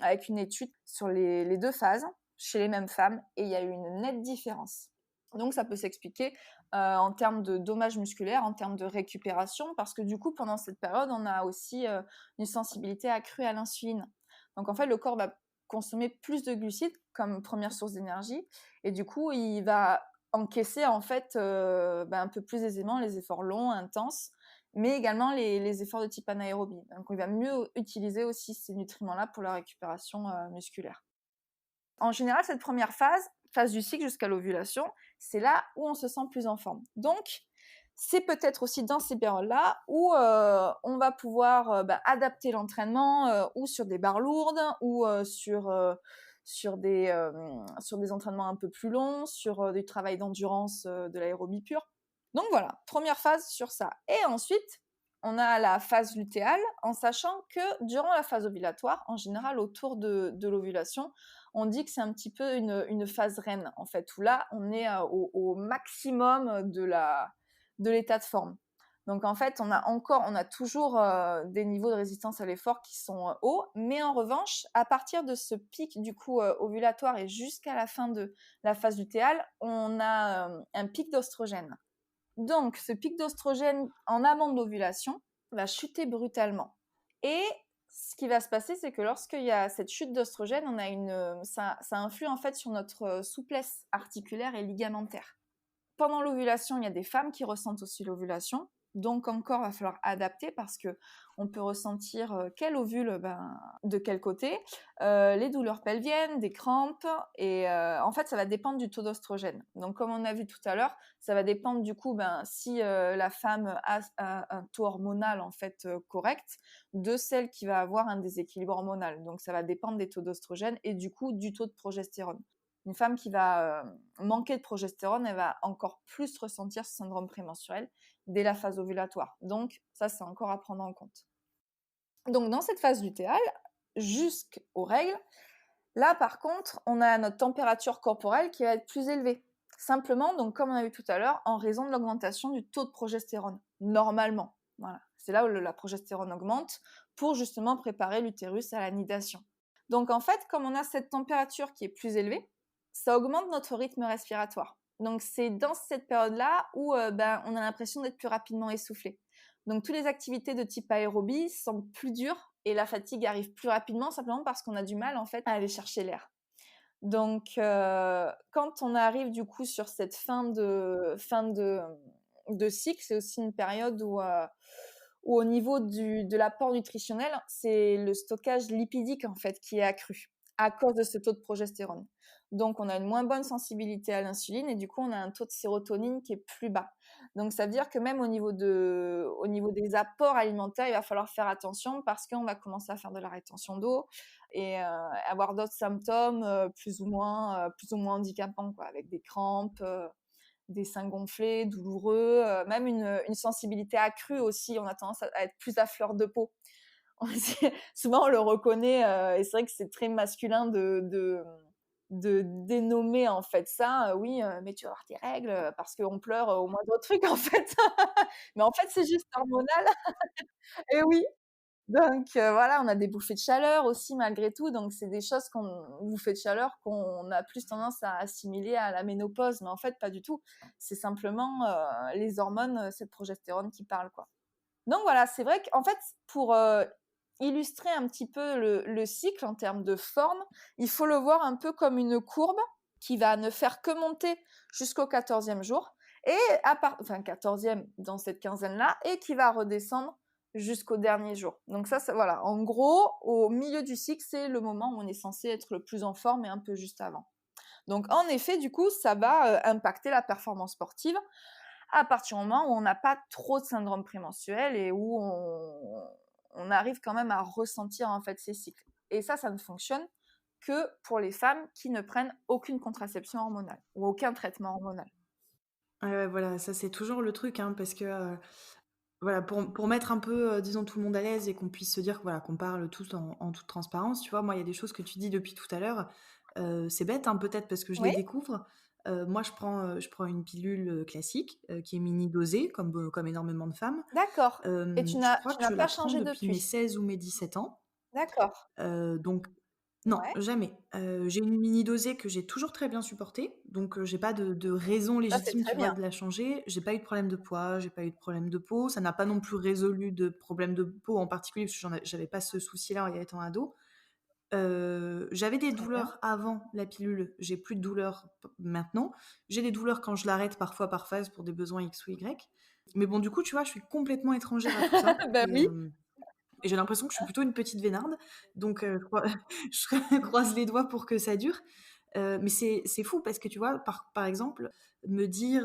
avec une étude sur les 2 phases chez les mêmes femmes et il y a eu une nette différence. Donc, ça peut s'expliquer en termes de dommages musculaires, en termes de récupération, parce que du coup, pendant cette période, on a aussi une sensibilité accrue à l'insuline. Donc, en fait, le corps va consommer plus de glucides comme première source d'énergie et du coup, il va encaisser en fait un peu plus aisément les efforts longs, intenses, mais également les efforts de type anaérobie. Donc il va mieux utiliser aussi ces nutriments-là pour la récupération musculaire. En général, cette première phase du cycle jusqu'à l'ovulation, c'est là où on se sent plus en forme. Donc, c'est peut-être aussi dans ces périodes-là où on va pouvoir adapter l'entraînement ou sur des barres lourdes ou sur des entraînements un peu plus longs, sur du travail d'endurance, de l'aérobie pure. Donc voilà, première phase sur ça. Et ensuite, on a la phase lutéale, en sachant que durant la phase ovulatoire, en général autour de l'ovulation, on dit que c'est un petit peu une phase reine, en fait, où là, on est au maximum de l'état de forme. Donc en fait, on a toujours des niveaux de résistance à l'effort qui sont hauts, mais en revanche, à partir de ce pic du coup ovulatoire et jusqu'à la fin de la phase lutéale, on a un pic d'oestrogène. Donc ce pic d'oestrogène en amont de l'ovulation va chuter brutalement. Et ce qui va se passer, c'est que lorsqu'il y a cette chute d'oestrogène, ça influe en fait sur notre souplesse articulaire et ligamentaire. Pendant l'ovulation, il y a des femmes qui ressentent aussi l'ovulation. Donc encore, il va falloir adapter parce que on peut ressentir quel ovule, de quel côté, les douleurs pelviennes, des crampes, et en fait, ça va dépendre du taux d'oestrogène. Donc comme on a vu tout à l'heure, ça va dépendre du coup, si la femme a un taux hormonal en fait correct, de celle qui va avoir un déséquilibre hormonal. Donc ça va dépendre des taux d'oestrogène et du coup du taux de progestérone. Une femme qui va manquer de progestérone, elle va encore plus ressentir ce syndrome prémenstruel dès la phase ovulatoire. Donc, ça, c'est encore à prendre en compte. Donc, dans cette phase lutéale, jusqu'aux règles, là, par contre, on a notre température corporelle qui va être plus élevée. Simplement, donc, comme on a vu tout à l'heure, en raison de l'augmentation du taux de progestérone, normalement. Voilà. C'est là où la progestérone augmente pour justement préparer l'utérus à la nidation. Donc, en fait, comme on a cette température qui est plus élevée, ça augmente notre rythme respiratoire. Donc, c'est dans cette période-là où on a l'impression d'être plus rapidement essoufflé. Donc, toutes les activités de type aérobie semblent plus dures et la fatigue arrive plus rapidement simplement parce qu'on a du mal en fait à aller chercher l'air. Donc, quand on arrive du coup sur cette fin de cycle, c'est aussi une période où au niveau de l'apport nutritionnel, c'est le stockage lipidique en fait qui est accru à cause de ce taux de progestérone. Donc, on a une moins bonne sensibilité à l'insuline et du coup, on a un taux de sérotonine qui est plus bas. Donc, ça veut dire que même au niveau des apports alimentaires, il va falloir faire attention parce qu'on va commencer à faire de la rétention d'eau et avoir d'autres symptômes plus ou moins handicapants, quoi, avec des crampes, des seins gonflés, douloureux, même une sensibilité accrue aussi. On a tendance à être plus à fleur de peau. Souvent, on le reconnaît, et c'est vrai que c'est très masculin de dénommer en fait ça. Oui, mais tu vas avoir tes règles parce qu'on pleure au moindre truc en fait. Mais en fait, c'est juste hormonal. Et oui. Donc voilà, on a des bouffées de chaleur aussi malgré tout. Donc c'est des choses bouffées de chaleur qu'on a plus tendance à assimiler à la ménopause, mais en fait pas du tout. C'est simplement les hormones, cette progestérone qui parle, quoi. Donc voilà, c'est vrai qu'en fait, pour illustrer un petit peu le cycle en termes de forme, il faut le voir un peu comme une courbe qui va ne faire que monter jusqu'au 14e jour, et 14e dans cette quinzaine-là, et qui va redescendre jusqu'au dernier jour. Donc ça, voilà, en gros, au milieu du cycle, c'est le moment où on est censé être le plus en forme et un peu juste avant. Donc en effet, du coup, ça va impacter la performance sportive à partir du moment où on n'a pas trop de syndrome prémenstruel et où on arrive quand même à ressentir en fait ces cycles. Et ça ne fonctionne que pour les femmes qui ne prennent aucune contraception hormonale ou aucun traitement hormonal. Ouais, voilà, ça c'est toujours le truc, hein, parce que voilà, pour mettre un peu, disons, tout le monde à l'aise et qu'on puisse se dire que, voilà, qu'on parle tous en toute transparence, tu vois, moi, il y a des choses que tu dis depuis tout à l'heure, c'est bête, hein, peut-être parce que je les Oui, découvre. Moi, je prends une pilule classique qui est mini dosée, comme énormément de femmes. d'accord. Et tu Je n'as crois que tu n'as je pas la prends changé depuis mes depuis? 16 ou mes 17 ans. D'accord. Donc non, Ouais, jamais. J'ai une mini dosée que j'ai toujours très bien supportée, donc j'ai pas de raison ça c'est légitime, très tu vois, bien. de la changer. J'ai pas eu de problème de poids, j'ai pas eu de problème de peau. Ça n'a pas non plus résolu de problème de peau en particulier, parce que j'avais pas ce souci-là en y étant ado. J'avais des Très bien. douleurs avant la pilule, j'ai plus de douleurs maintenant. J'ai des douleurs quand je l'arrête, parfois par phase pour des besoins X ou Y. Mais bon, du coup, tu vois, je suis complètement étrangère à tout ça Bah oui. et j'ai l'impression que je suis plutôt une petite vénarde. Donc, je croise les doigts pour que ça dure. Mais c'est fou parce que tu vois, par exemple, me dire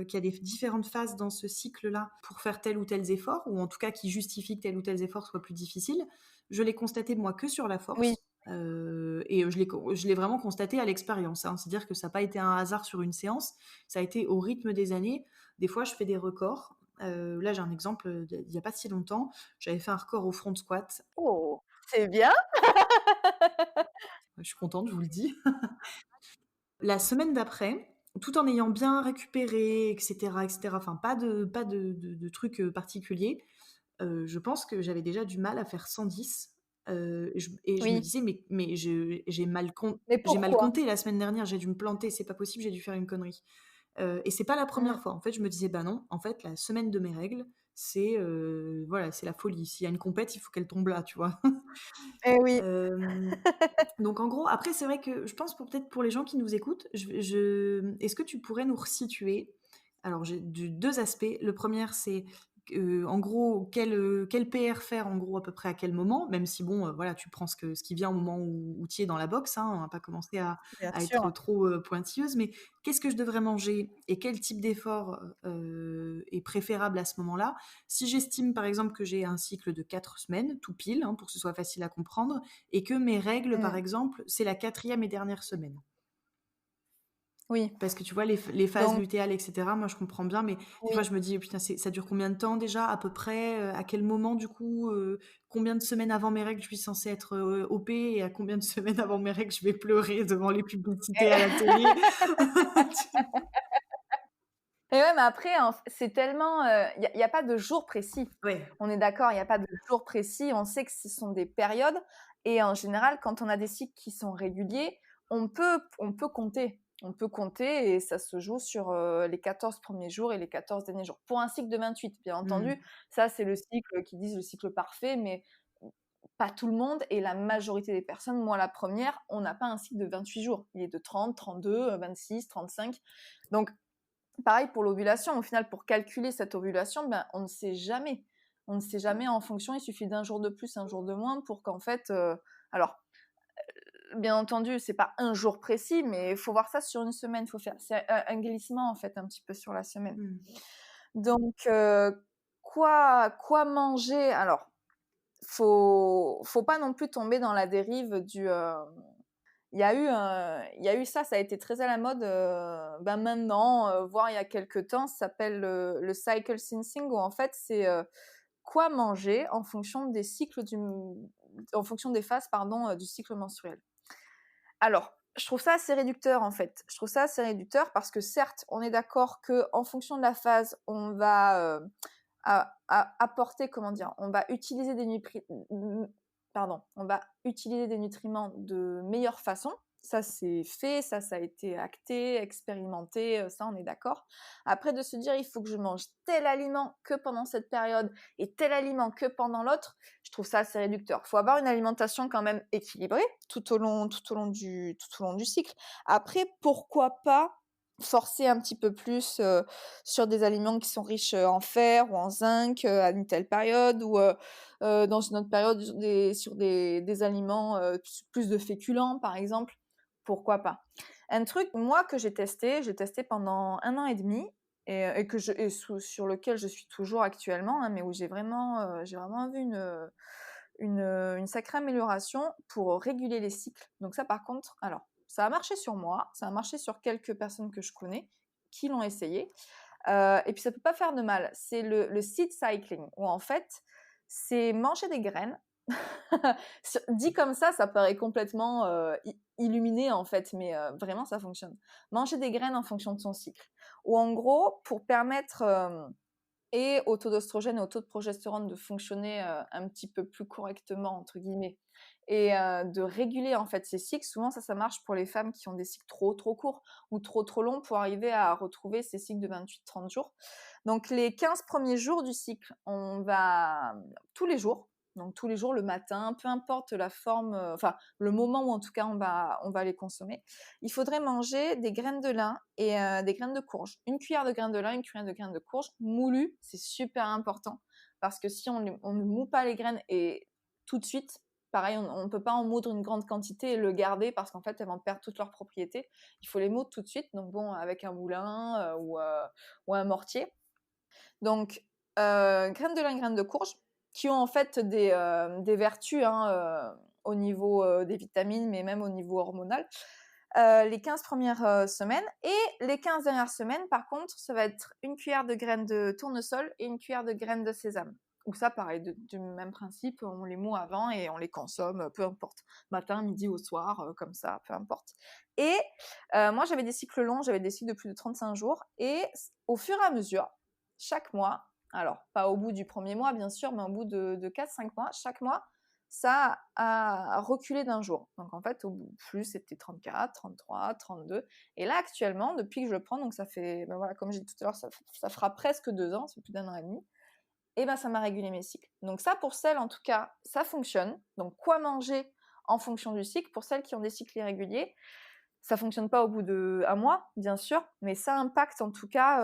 qu'il y a des différentes phases dans ce cycle-là pour faire tel ou tel effort, ou en tout cas qui justifie que tel ou tel effort soit plus difficile, je l'ai constaté moi que sur la Oui. force. Et je l'ai vraiment constaté à l'expérience. Hein. C'est-à-dire que ça n'a pas été un hasard sur une séance, ça a été au rythme des années. Des fois, je fais des records. Là, j'ai un exemple il n'y a pas si longtemps. J'avais fait un record au front squat. Oh, c'est bien. Je suis contente, je vous le dis. La semaine d'après, tout en ayant bien récupéré, et cetera, enfin pas de trucs, particuliers, je pense que j'avais déjà du mal à faire 110, et je me Oui. disais: «Mais Mais j'ai mal pourquoi? compté la semaine dernière, j'ai dû me planter, c'est pas possible, j'ai dû faire une connerie». Et c'est pas la Mmh. première fois. En fait, je me disais: «Bah non, en fait, la semaine de mes règles, c'est, voilà, c'est la folie. S'il y a une compète, il faut qu'elle tombe là», tu vois? Eh oui. Hem Donc en gros, après c'est vrai que je pense peut-être pour les gens qui nous écoutent, est-ce que tu pourrais nous resituer? Alors j'ai du 2 aspects. Le premier c'est, en gros quel PR faire en gros à peu près à quel moment? Même si bon, voilà, tu prends ce qui vient au moment où tu es dans la boxe, hein, on va pas commencer Bien à sûr. être trop, pointilleuse, mais qu'est-ce que je devrais manger et quel type d'effort, est préférable à ce moment-là? Si j'estime par exemple que j'ai un cycle de 4 semaines, tout pile, hein, pour que ce soit facile à comprendre, et que mes règles, par Mmh. exemple, c'est la 4e et dernière semaine. Oui. Parce que tu vois, les phases Donc lutéales, et cetera, moi je comprends bien, mais des oui. fois je me dis: «Putain, ça dure combien de temps déjà à peu près? À quel moment du coup? Combien de semaines avant mes règles je suis censée être, OP et à combien de semaines avant mes règles je vais pleurer devant les publicités à la télé?» Et ouais, mais après, c'est tellement, il y a pas de jour précis. Ouais. On est d'accord, il y a pas de jour précis. On sait que ce sont des périodes et en général, quand on a des cycles qui sont réguliers, on peut compter. On peut compter et ça se joue sur, les 14 premiers jours et les 14 derniers jours. Pour un cycle de 28, bien Mmh. entendu, ça c'est le cycle qu'ils disent le cycle parfait, mais pas tout le monde et la majorité des personnes, moi la première, on n'a pas un cycle de 28 jours. Il est de 30, 32, 26, 35. Donc pareil pour l'ovulation, au final, pour calculer cette ovulation, ben, on ne sait jamais. On ne sait jamais en fonction, il suffit d'un jour de plus, un jour de moins pour qu'en fait, alors, bien entendu, c'est pas un jour précis, mais il faut voir ça sur une semaine. Faut faire, c'est un glissement en fait, un petit peu sur la semaine. Mmh. Donc, quoi manger? Alors, faut pas non plus tomber dans la dérive du. Il y a eu ça a été très à la mode ben maintenant, voire il y a quelque temps, ça s'appelle le cycle syncing où en fait c'est quoi manger en fonction des cycles en fonction des phases pardon du cycle menstruel. Alors, je trouve ça assez réducteur en fait. Je trouve ça assez réducteur parce que certes, on est d'accord que en fonction de la phase, on va apporter, comment dire, on va utiliser on va utiliser des nutriments de meilleure façon. Ça, c'est fait, ça a été acté, expérimenté, ça, on est d'accord. Après, de se dire, il faut que je mange tel aliment que pendant cette période et tel aliment que pendant l'autre, je trouve ça assez réducteur. Il faut avoir une alimentation quand même équilibrée tout au long du cycle. Après, pourquoi pas forcer un petit peu plus sur des aliments qui sont riches en fer ou en zinc à une telle période ou dans une autre période sur des aliments plus de féculents par exemple. Pourquoi pas? Un truc, moi, que j'ai testé pendant 1 an et demi sur lequel je suis toujours actuellement, hein, mais où j'ai vraiment vu une sacrée amélioration pour réguler les cycles. Donc ça, par contre, alors, ça a marché sur moi, ça a marché sur quelques personnes que je connais qui l'ont essayé. Et puis ça peut pas faire de mal. C'est le seed cycling, où en fait, c'est manger des graines. Dit comme ça paraît complètement illuminé en fait, mais vraiment ça fonctionne. Manger des graines en fonction de son cycle. Ou en gros, pour permettre et au taux d'oestrogène et au taux de progestérone de fonctionner un petit peu plus correctement entre guillemets et de réguler en fait ces cycles. Souvent ça marche pour les femmes qui ont des cycles trop courts ou trop longs pour arriver à retrouver ces cycles de 28-30 jours. Donc les 15 premiers jours du cycle, on va tous les jours Donc tous les jours, le matin, peu importe la forme, le moment où en tout cas on va les consommer. Il faudrait manger des graines de lin et des graines de courge. Une cuillère de graines de lin, une cuillère de graines de courge moulues, c'est super important parce que si on ne moud pas les graines et tout de suite, pareil, on ne peut pas en moudre une grande quantité et le garder parce qu'en fait, elles vont perdre toutes leurs propriétés. Il faut les moudre tout de suite, donc bon, avec un moulin ou un mortier. Donc, graines de lin, graines de courge, qui ont en fait des vertus au niveau des vitamines, mais même au niveau hormonal. Les 15 premières semaines. Et les 15 dernières semaines, par contre, ça va être une cuillère de graines de tournesol et une cuillère de graines de sésame. Ou ça, pareil, du même principe, on les moud avant et on les consomme, peu importe. Matin, midi, au soir, comme ça, peu importe. Et moi, j'avais des cycles longs, j'avais des cycles de plus de 35 jours. Et au fur et à mesure, chaque mois, alors pas au bout du premier mois, bien sûr, mais au bout de 4-5 mois, chaque mois, ça a reculé d'un jour. Donc en fait, au bout plus, c'était 34, 33, 32. Et là, actuellement, depuis que je le prends, donc ça fait, comme j'ai dit tout à l'heure, ça fera presque 2 ans, c'est plus d'1 an et demi, et ça m'a régulé mes cycles. Donc ça, pour celles, en tout cas, ça fonctionne. Donc quoi manger en fonction du cycle, pour celles qui ont des cycles irréguliers, ça fonctionne pas au bout d'1 mois, bien sûr, mais ça impacte en tout cas,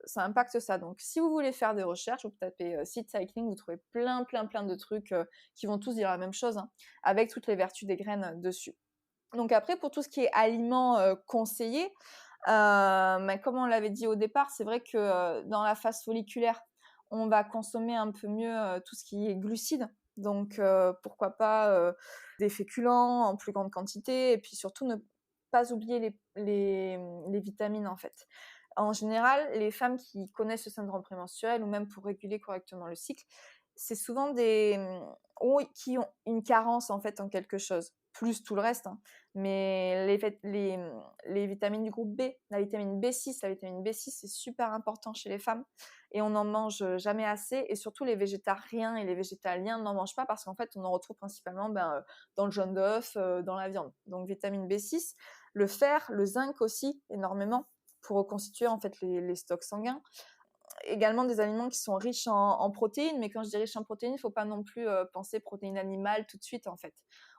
ça impacte ça. Donc si vous voulez faire des recherches, vous tapez site cycling, vous trouvez plein de trucs qui vont tous dire la même chose, avec toutes les vertus des graines dessus. Donc après, pour tout ce qui est aliments conseillés, comme on l'avait dit au départ, c'est vrai que dans la phase folliculaire, on va consommer un peu mieux tout ce qui est glucides. Donc pourquoi pas des féculents en plus grande quantité, et puis surtout ne pas oublier les vitamines en fait. En général, les femmes qui connaissent le syndrome prémenstruel ou même pour réguler correctement le cycle, c'est souvent qui ont une carence en fait en quelque chose, plus tout le reste. Mais les vitamines du groupe B, la vitamine B6, c'est super important chez les femmes et on n'en mange jamais assez. Et surtout les végétariens et les végétaliens n'en mangent pas parce qu'en fait on en retrouve principalement dans le jaune d'œuf, dans la viande. Donc vitamine B6, le fer, le zinc aussi énormément pour reconstituer en fait les stocks sanguins. Également des aliments qui sont riches en protéines, mais quand je dis riches en protéines, il ne faut pas non plus penser protéines animales tout de suite en fait.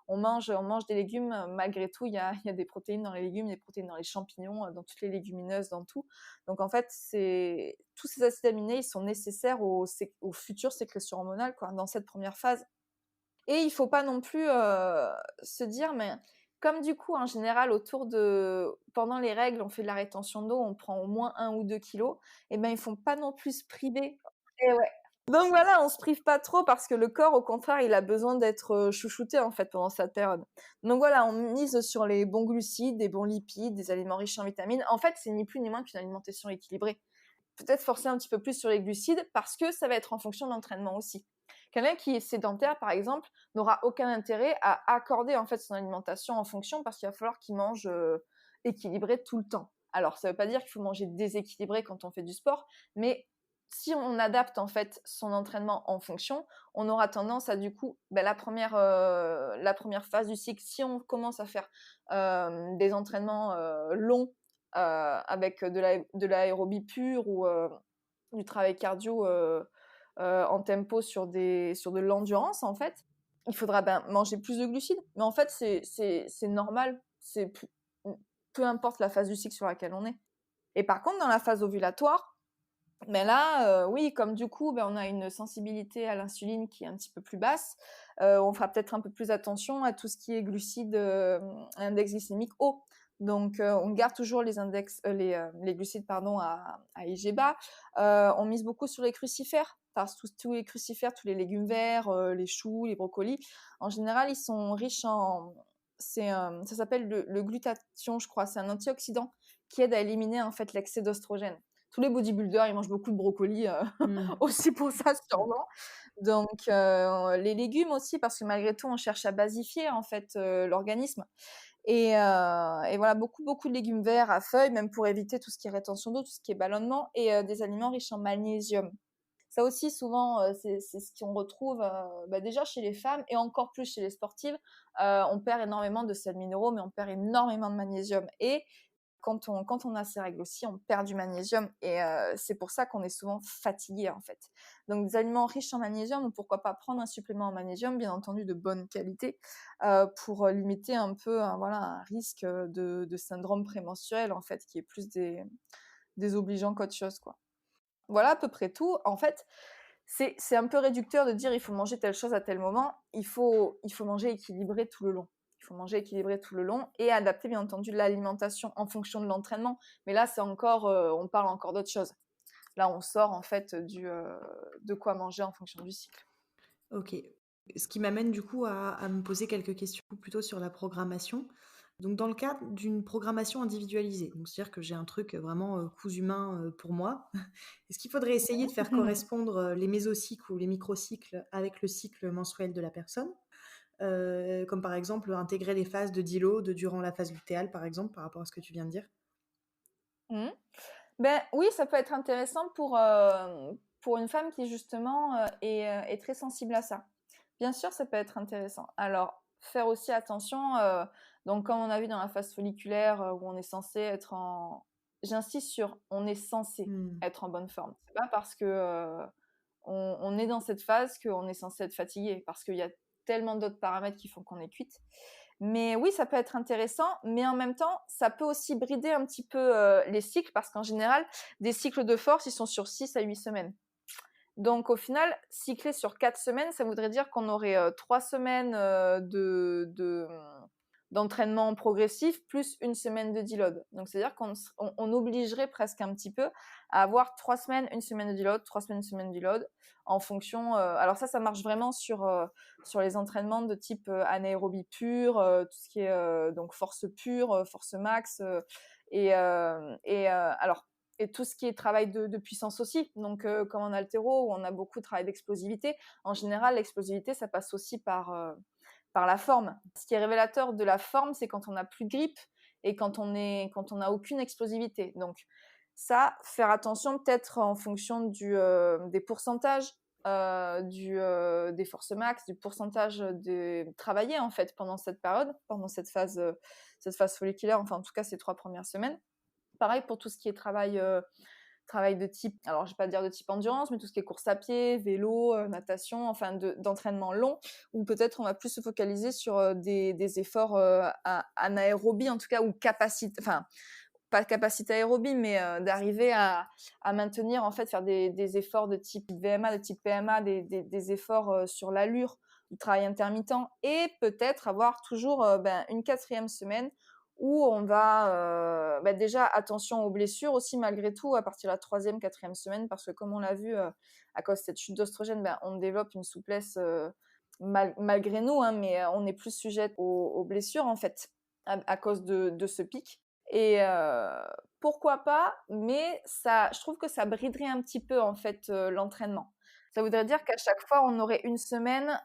On mange des légumes, malgré tout, il y a des protéines dans les légumes, des protéines dans les champignons, dans toutes les légumineuses, dans tout. Donc en fait, tous ces acides aminés, ils sont nécessaires au futur sécrétion hormonale, dans cette première phase. Et il ne faut pas non plus se dire, mais comme du coup, en général, pendant les règles, on fait de la rétention d'eau, on prend au moins 1 ou 2 kilos, et il ne faut pas non plus se priver. Et ouais. Donc voilà, on se prive pas trop parce que le corps, au contraire, il a besoin d'être chouchouté en fait pendant cette période. Donc voilà, on mise sur les bons glucides, des bons lipides, des aliments riches en vitamines. En fait, c'est ni plus ni moins qu'une alimentation équilibrée. Peut-être forcer un petit peu plus sur les glucides parce que ça va être en fonction de l'entraînement aussi. Quelqu'un qui est sédentaire, par exemple, n'aura aucun intérêt à accorder en fait son alimentation en fonction parce qu'il va falloir qu'il mange équilibré tout le temps. Alors, ça ne veut pas dire qu'il faut manger déséquilibré quand on fait du sport, mais si on adapte en fait son entraînement en fonction, on aura tendance à du coup, la première phase du cycle, si on commence à faire des entraînements longs avec de l'aérobie pure ou du travail cardio en tempo sur de l'endurance en fait, il faudra manger plus de glucides. Mais en fait, c'est normal, peu importe la phase du cycle sur laquelle on est. Et par contre, dans la phase ovulatoire, là, oui, comme du coup, on a une sensibilité à l'insuline qui est un petit peu plus basse, on fera peut-être un peu plus attention à tout ce qui est glucides, index glycémique haut. Donc, on garde toujours les glucides à IG bas. On mise beaucoup sur les crucifères, parce que tous les crucifères, tous les légumes verts, les choux, les brocolis, en général, ils sont riches ça s'appelle le glutathion, je crois. C'est un antioxydant qui aide à éliminer en fait l'excès d'oestrogène. Tous les bodybuilders, ils mangent beaucoup de brocolis aussi pour ça, sûrement. Donc, les légumes aussi, parce que malgré tout, on cherche à basifier en fait l'organisme. Et voilà, beaucoup de légumes verts à feuilles, même pour éviter tout ce qui est rétention d'eau, tout ce qui est ballonnement, et des aliments riches en magnésium. Ça aussi, souvent, c'est ce qu'on retrouve déjà chez les femmes et encore plus chez les sportives. On perd énormément de sels minéraux, mais on perd énormément de magnésium. Et Quand on a ces règles aussi, on perd du magnésium et c'est pour ça qu'on est souvent fatigué en fait. Donc des aliments riches en magnésium ou pourquoi pas prendre un supplément en magnésium, bien entendu de bonne qualité, pour limiter un peu un risque de syndrome prémenstruel en fait, qui est plus désobligeant qu'autre chose quoi. Voilà à peu près tout. En fait, c'est un peu réducteur de dire il faut manger telle chose à tel moment. Il faut manger équilibré tout le long. Il faut manger équilibré tout le long et adapter bien entendu l'alimentation en fonction de l'entraînement. Mais là, c'est encore, on parle encore d'autre chose. Là, on sort en fait de quoi manger en fonction du cycle. Ok. Ce qui m'amène du coup à me poser quelques questions plutôt sur la programmation. Donc dans le cadre d'une programmation individualisée, donc c'est-à-dire que j'ai un truc vraiment cousu main pour moi, est-ce qu'il faudrait essayer de faire correspondre les mésocycles ou les microcycles avec le cycle menstruel de la personne? Comme par exemple intégrer les phases de deload durant la phase lutéale, par exemple, par rapport à ce que tu viens de dire. Mhm. Ben oui, ça peut être intéressant pour une femme qui justement est très sensible à ça. Bien sûr, ça peut être intéressant. Alors, faire aussi attention, donc comme on a vu dans la phase folliculaire où on est censé être en... J'insiste sur on est censé être en bonne forme. C'est pas parce que on est dans cette phase qu'on est censé être fatigué, parce qu'il y a tellement d'autres paramètres qui font qu'on est cuite. Mais oui, ça peut être intéressant, mais en même temps, ça peut aussi brider un petit peu les cycles, parce qu'en général, des cycles de force, ils sont sur 6 à 8 semaines. Donc au final, cycler sur 4 semaines, ça voudrait dire qu'on aurait 3 semaines d'entraînement progressif plus une semaine de deload. Donc c'est-à-dire qu'on obligerait presque un petit peu à avoir 3 semaines, une semaine de deload, 3 semaines, une semaine de deload, en fonction... alors ça marche vraiment sur les entraînements de type anaérobie pure, tout ce qui est donc force pure, force max, alors et tout ce qui est travail de puissance aussi. Donc, comme en haltéro, où on a beaucoup de travail d'explosivité, en général, l'explosivité, ça passe aussi par la forme. Ce qui est révélateur de la forme, c'est quand on n'a plus de grippe et quand on n'a aucune explosivité. Donc, ça, faire attention peut-être en fonction des pourcentages, des forces max, du pourcentage travaillé en fait pendant cette période, pendant cette phase folliculaire, enfin en tout cas ces 3 premières semaines. Pareil pour tout ce qui est travail de type, alors je vais pas dire de type endurance, mais tout ce qui est course à pied, vélo, natation, enfin d'entraînement long, où peut-être on va plus se focaliser sur des efforts anaérobie en tout cas, ou capacité, enfin pas capacité aérobie, mais d'arriver à maintenir, en fait, faire des efforts de type VMA, de type PMA, des efforts sur l'allure, du travail intermittent, et peut-être avoir toujours une 4e semaine où on va déjà attention aux blessures aussi malgré tout à partir de la 3e, 4e semaine, parce que comme on l'a vu, à cause de cette chute d'oestrogène, on développe une souplesse malgré nous, hein, mais on est plus sujette aux blessures en fait à cause de ce pic. Et pourquoi pas, mais je trouve que ça briderait un petit peu en fait l'entraînement. Ça voudrait dire qu'à chaque fois on aurait une semaine,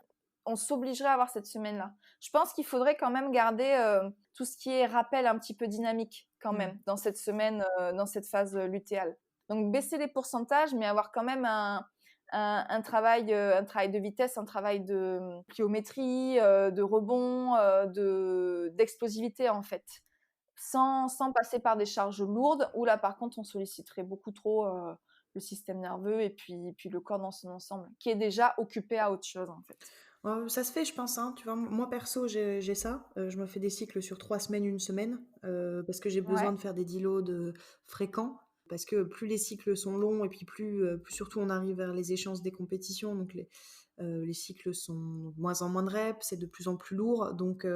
on s'obligerait à avoir cette semaine-là. Je pense qu'il faudrait quand même garder tout ce qui est rappel un petit peu dynamique quand même dans cette semaine, dans cette phase lutéale. Donc baisser les pourcentages, mais avoir quand même un travail de vitesse, un travail de pliométrie, de rebond, d'explosivité en fait. Sans passer par des charges lourdes, où là par contre on solliciterait beaucoup trop le système nerveux et puis le corps dans son ensemble, qui est déjà occupé à autre chose en fait. Ça se fait, je pense. Hein. Tu vois, moi perso, j'ai ça. Je me fais des cycles sur 3 semaines, une semaine, parce que j'ai besoin de faire des deloads fréquents. Parce que plus les cycles sont longs et puis plus surtout on arrive vers les échéances des compétitions, donc les cycles sont de moins en moins de reps, c'est de plus en plus lourd. Donc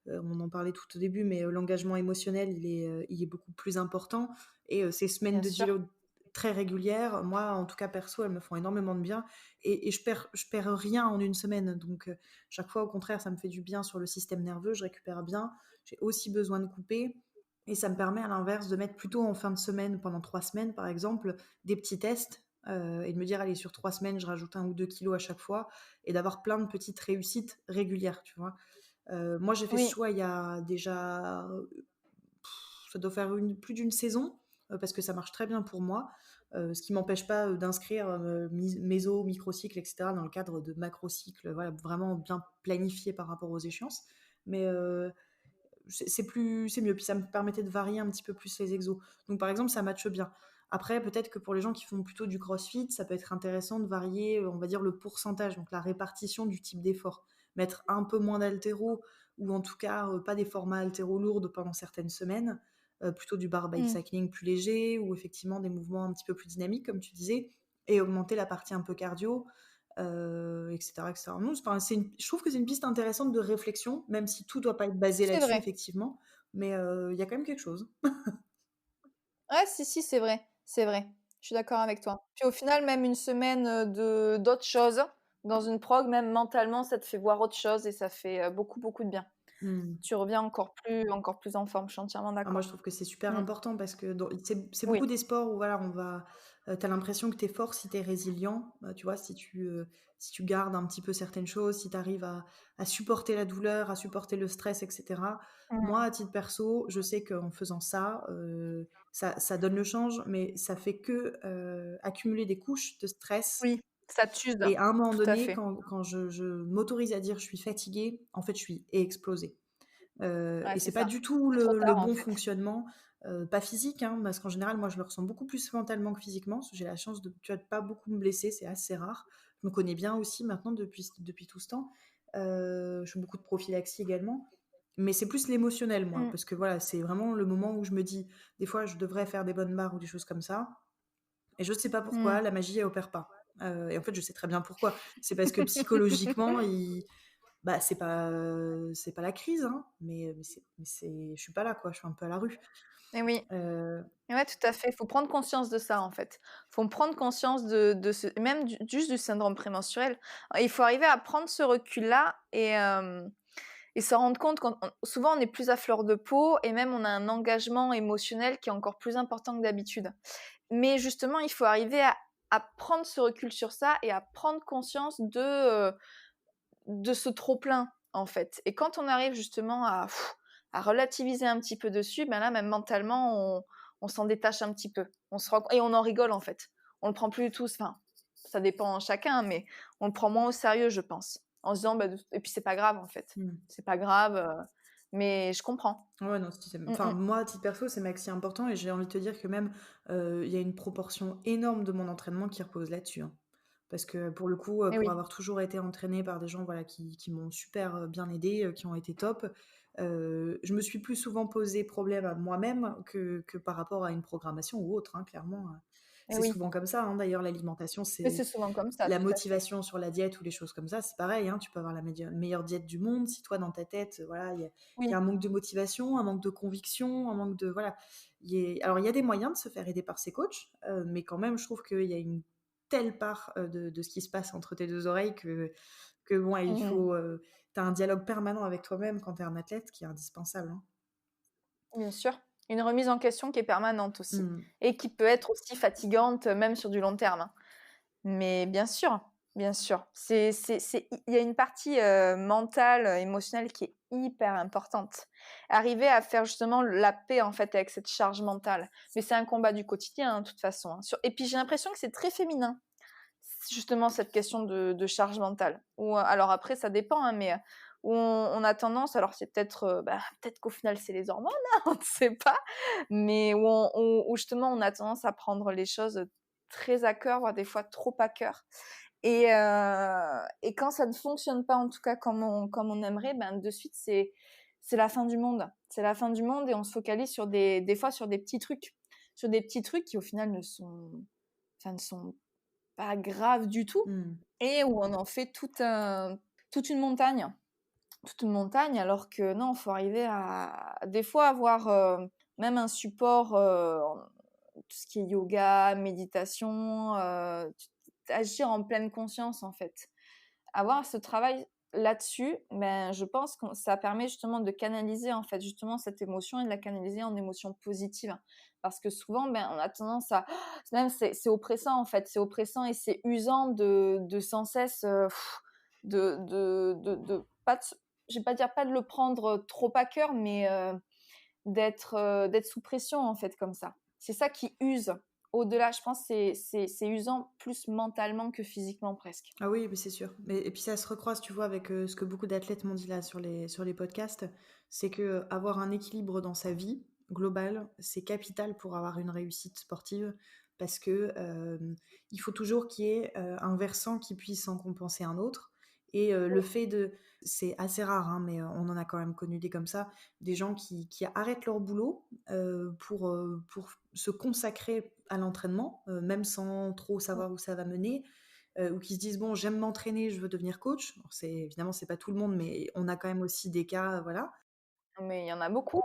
on en parlait tout au début, mais l'engagement émotionnel il est beaucoup plus important. Et ces semaines de deload très régulières, moi en tout cas perso, elles me font énormément de bien et je perds rien en une semaine, donc chaque fois au contraire ça me fait du bien sur le système nerveux, je récupère bien, j'ai aussi besoin de couper et ça me permet à l'inverse de mettre plutôt en fin de semaine, pendant 3 semaines par exemple, des petits tests et de me dire allez sur 3 semaines je rajoute 1 ou 2 kilos à chaque fois et d'avoir plein de petites réussites régulières, tu vois. Moi j'ai fait ce choix il y a déjà ça doit faire plus d'une saison parce que ça marche très bien pour moi, ce qui m'empêche pas d'inscrire méso, microcycle, etc. dans le cadre de macrocycle, voilà, vraiment bien planifié par rapport aux échéances. Mais c'est mieux. Puis ça me permettait de varier un petit peu plus les exos. Donc par exemple, ça matche bien. Après, peut-être que pour les gens qui font plutôt du crossfit, ça peut être intéressant de varier, on va dire, le pourcentage, donc la répartition du type d'effort. Mettre un peu moins d'haltéro, ou en tout cas pas des formats haltéro lourdes pendant certaines semaines, plutôt du barbell cycling plus léger, ou effectivement des mouvements un petit peu plus dynamiques, comme tu disais, et augmenter la partie un peu cardio, etc., etc. Non, je trouve que c'est une piste intéressante de réflexion, même si tout doit pas être basé C'est là-dessus, vrai. effectivement, mais il y a quand même quelque chose. Ouais, si, c'est vrai, c'est vrai. Je suis d'accord avec toi. Puis au final, même une semaine, d'autres choses dans une prog, même mentalement, ça te fait voir autre chose et ça fait, beaucoup, beaucoup de bien. Mmh. Tu reviens encore plus en forme, je suis entièrement Ah, moi, d'accord. je trouve que c'est super Mmh. important parce que c'est Oui. beaucoup des sports où voilà, t'as l'impression que t'es fort si t'es résilient, tu vois, si tu gardes un petit peu certaines choses, si t'arrives à supporter la douleur, à supporter le stress, etc. Moi, Mmh. à titre perso, je sais qu'en faisant ça, ça donne le change, mais ça fait que accumuler des couches de stress. Oui, ça t'use, Et à un moment tout à donné, fait. quand je m'autorise à dire je suis fatiguée, en fait, je suis explosée. Ouais, Et c'est c'est pas ça. du tout C'est trop le tard, en bon fait. fonctionnement, pas physique, hein, parce qu'en général, moi, je le ressens beaucoup plus mentalement que physiquement, parce que j'ai la chance de, tu vois, de pas beaucoup me blesser, c'est assez rare. Je me connais bien aussi maintenant depuis tout ce temps. Je fais beaucoup de prophylaxie également, mais c'est plus l'émotionnel, moi, Mmh. parce que voilà, c'est vraiment le moment où je me dis, des fois, je devrais faire des bonnes barres ou des choses comme ça, et je ne sais pas pourquoi, Mmh. la magie, elle opère pas. Et en fait, je sais très bien pourquoi. C'est parce que psychologiquement, bah, c'est pas la crise, hein, je suis pas là, quoi, je suis un peu à la rue. Et oui. Heu, Et ouais, tout à fait. Il faut prendre conscience de ça, en fait. Il faut prendre conscience de ce même juste du syndrome prémenstruel. Il faut arriver à prendre ce recul-là et se rendre compte souvent, on est plus à fleur de peau et même on a un engagement émotionnel qui est encore plus important que d'habitude. Mais justement, il faut arriver à prendre ce recul sur ça et à prendre conscience de ce trop-plein, en fait. Et quand on arrive justement à relativiser un petit peu dessus, ben là, même mentalement, on s'en détache un petit peu. Et on en rigole, en fait. On le prend plus du tout, enfin, ça dépend chacun, mais on le prend moins au sérieux, je pense. En se disant, bah, et puis c'est pas grave, en fait. mmh. C'est pas grave, mais je comprends. Ouais, non, Mm, enfin, mm. moi, à titre perso, c'est maxi important et j'ai envie de te dire que même, il y a une proportion énorme de mon entraînement qui repose là-dessus, hein. Parce que pour le coup, Et pour oui. avoir toujours été entraînée par des gens, voilà, qui m'ont super, bien aidée, qui ont été top, je me suis plus souvent posé problème à moi-même que par rapport à une programmation ou autre, hein, clairement, Et c'est oui. souvent comme ça, hein, d'ailleurs l'alimentation, Mais c'est c'est souvent comme ça, la tout à fait. motivation sur la diète ou les choses comme ça, c'est pareil, hein, tu peux avoir la meilleure diète du monde, si toi dans ta tête, voilà, il y a Oui. un manque de motivation, un manque de conviction, un manque de voilà. Alors il y a des moyens de se faire aider par ses coachs, mais quand même je trouve qu'il y a une telle part de ce qui se passe entre tes deux oreilles que bon, il Mhm. faut, t'as un dialogue permanent avec toi-même quand t'es un athlète qui est indispensable, hein. Bien sûr. Une remise en question qui est permanente aussi Mm. et qui peut être aussi fatigante, même sur du long terme, hein. Mais bien sûr. Il y a une partie mentale, émotionnelle qui est hyper importante. Arriver à faire justement la paix en fait avec cette charge mentale. Mais c'est un combat du quotidien, hein, de toute façon, hein. Et puis j'ai l'impression que c'est très féminin, justement cette question de charge mentale. Alors après, ça dépend, hein, mais où on a tendance, alors c'est peut-être peut-être qu'au final c'est les hormones, hein, on ne sait pas, mais où justement on a tendance à prendre les choses très à cœur, voire des fois trop à cœur. Et quand ça ne fonctionne pas, en tout cas comme on aimerait, ben de suite c'est la fin du monde. C'est la fin du monde et on se focalise sur des fois sur des petits trucs qui au final ne sont pas graves du tout Mm. et où on en fait toute une montagne. Toute une montagne, alors que non, il faut arriver à des fois avoir même un support, tout ce qui est yoga, méditation, agir en pleine conscience en fait. Avoir ce travail là-dessus, ben, je pense que ça permet justement de canaliser en fait justement cette émotion et de la canaliser en émotion positive. Parce que souvent, ben, on a tendance à... Même c'est oppressant en fait, c'est oppressant et c'est usant de sans cesse... pas je vais pas dire pas de le prendre trop à cœur, mais d'être sous pression en fait comme ça. C'est ça qui use au-delà, je pense que c'est usant plus mentalement que physiquement presque. Ah oui, mais c'est sûr. Et puis ça se recroise, tu vois, avec ce que beaucoup d'athlètes m'ont dit là sur les podcasts, c'est que avoir un équilibre dans sa vie globale, c'est capital pour avoir une réussite sportive, parce que il faut toujours qu'il y ait un versant qui puisse en compenser un autre. Et le fait de... C'est assez rare, hein, mais on en a quand même connu des comme ça, des gens qui arrêtent leur boulot pour se consacrer à l'entraînement, même sans trop savoir où ça va mener, ou qui se disent bon, j'aime m'entraîner, je veux devenir coach. Alors, évidemment, c'est pas tout le monde, mais on a quand même aussi des cas, voilà. Mais il y en a beaucoup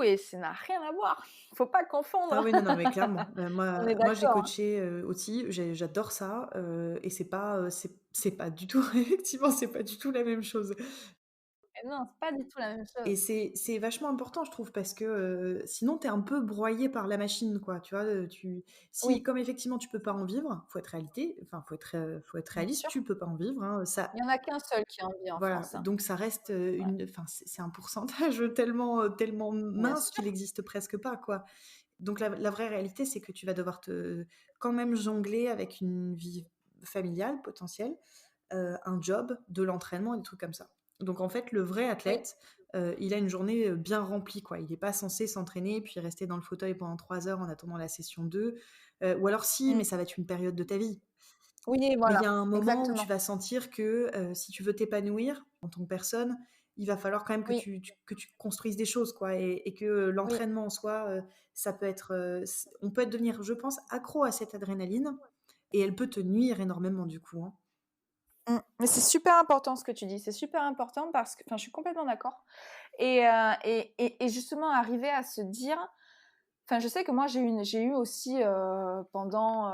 et ça n'a rien à voir. Faut pas Ah confondre. oui, non, non, mais clairement. On est Moi, j'ai d'accord, hein. coaché aussi, j'adore ça, et c'est pas du tout, effectivement, c'est pas du tout la même chose. Et non, c'est pas du tout la même Et chose. c'est vachement important, je trouve, parce que sinon, t'es un peu broyé par la machine, quoi. Tu vois, si, Oui, comme effectivement, tu peux pas en vivre, faut être bien réaliste, sûr. tu peux pas en vivre, hein, ça, Il y en a qu'un seul qui en vit en voilà. France, hein. Donc ça reste Ouais, enfin, c'est un pourcentage tellement bien mince sûr. qu'il existe presque pas, quoi. Donc la vraie réalité, c'est que tu vas devoir quand même jongler avec une vie familiale potentielle, un job, de l'entraînement, des trucs comme ça. Donc en fait, le vrai Oui, athlète, il a une journée bien remplie, quoi. Il n'est pas censé s'entraîner puis rester dans le fauteuil pendant 3 heures en attendant la session 2. Ou alors si, mais mmh. ça va être une période de ta vie. Oui, Mais il y voilà, a un moment où tu exactement. vas sentir que si tu veux t'épanouir en tant que personne, il va falloir quand même que Oui, que tu construises des choses, quoi. Et que oui. l'entraînement en soi, ça peut être. On peut devenir, je pense, accro à cette adrénaline et elle peut te nuire énormément, du coup, hein. Mais c'est super important ce que tu dis. C'est super important parce que, enfin, je suis complètement d'accord. Et justement, arriver à se dire, enfin, je sais que moi, j'ai eu aussi pendant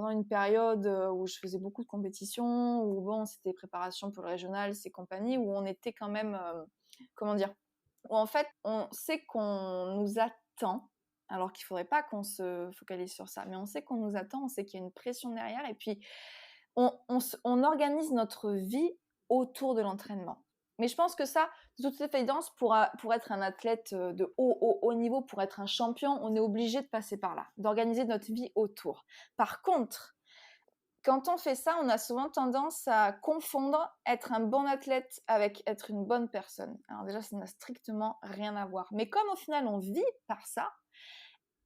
une période où je faisais beaucoup de compétitions, où bon, c'était préparation pour le régional, ces compagnies, où on était quand même, comment dire, où en fait, on sait qu'on nous attend, alors qu'il faudrait pas qu'on se focalise sur ça, mais on sait qu'on nous attend, on sait qu'il y a une pression derrière, et puis on organise notre vie autour de l'entraînement. Mais je pense que ça, de toute évidence, pour être un athlète de haut niveau, pour être un champion, on est obligé de passer par là, d'organiser notre vie autour. Par contre, quand on fait ça, on a souvent tendance à confondre être un bon athlète avec être une bonne personne. Alors déjà, ça n'a strictement rien à voir. Mais comme au final, on vit par ça,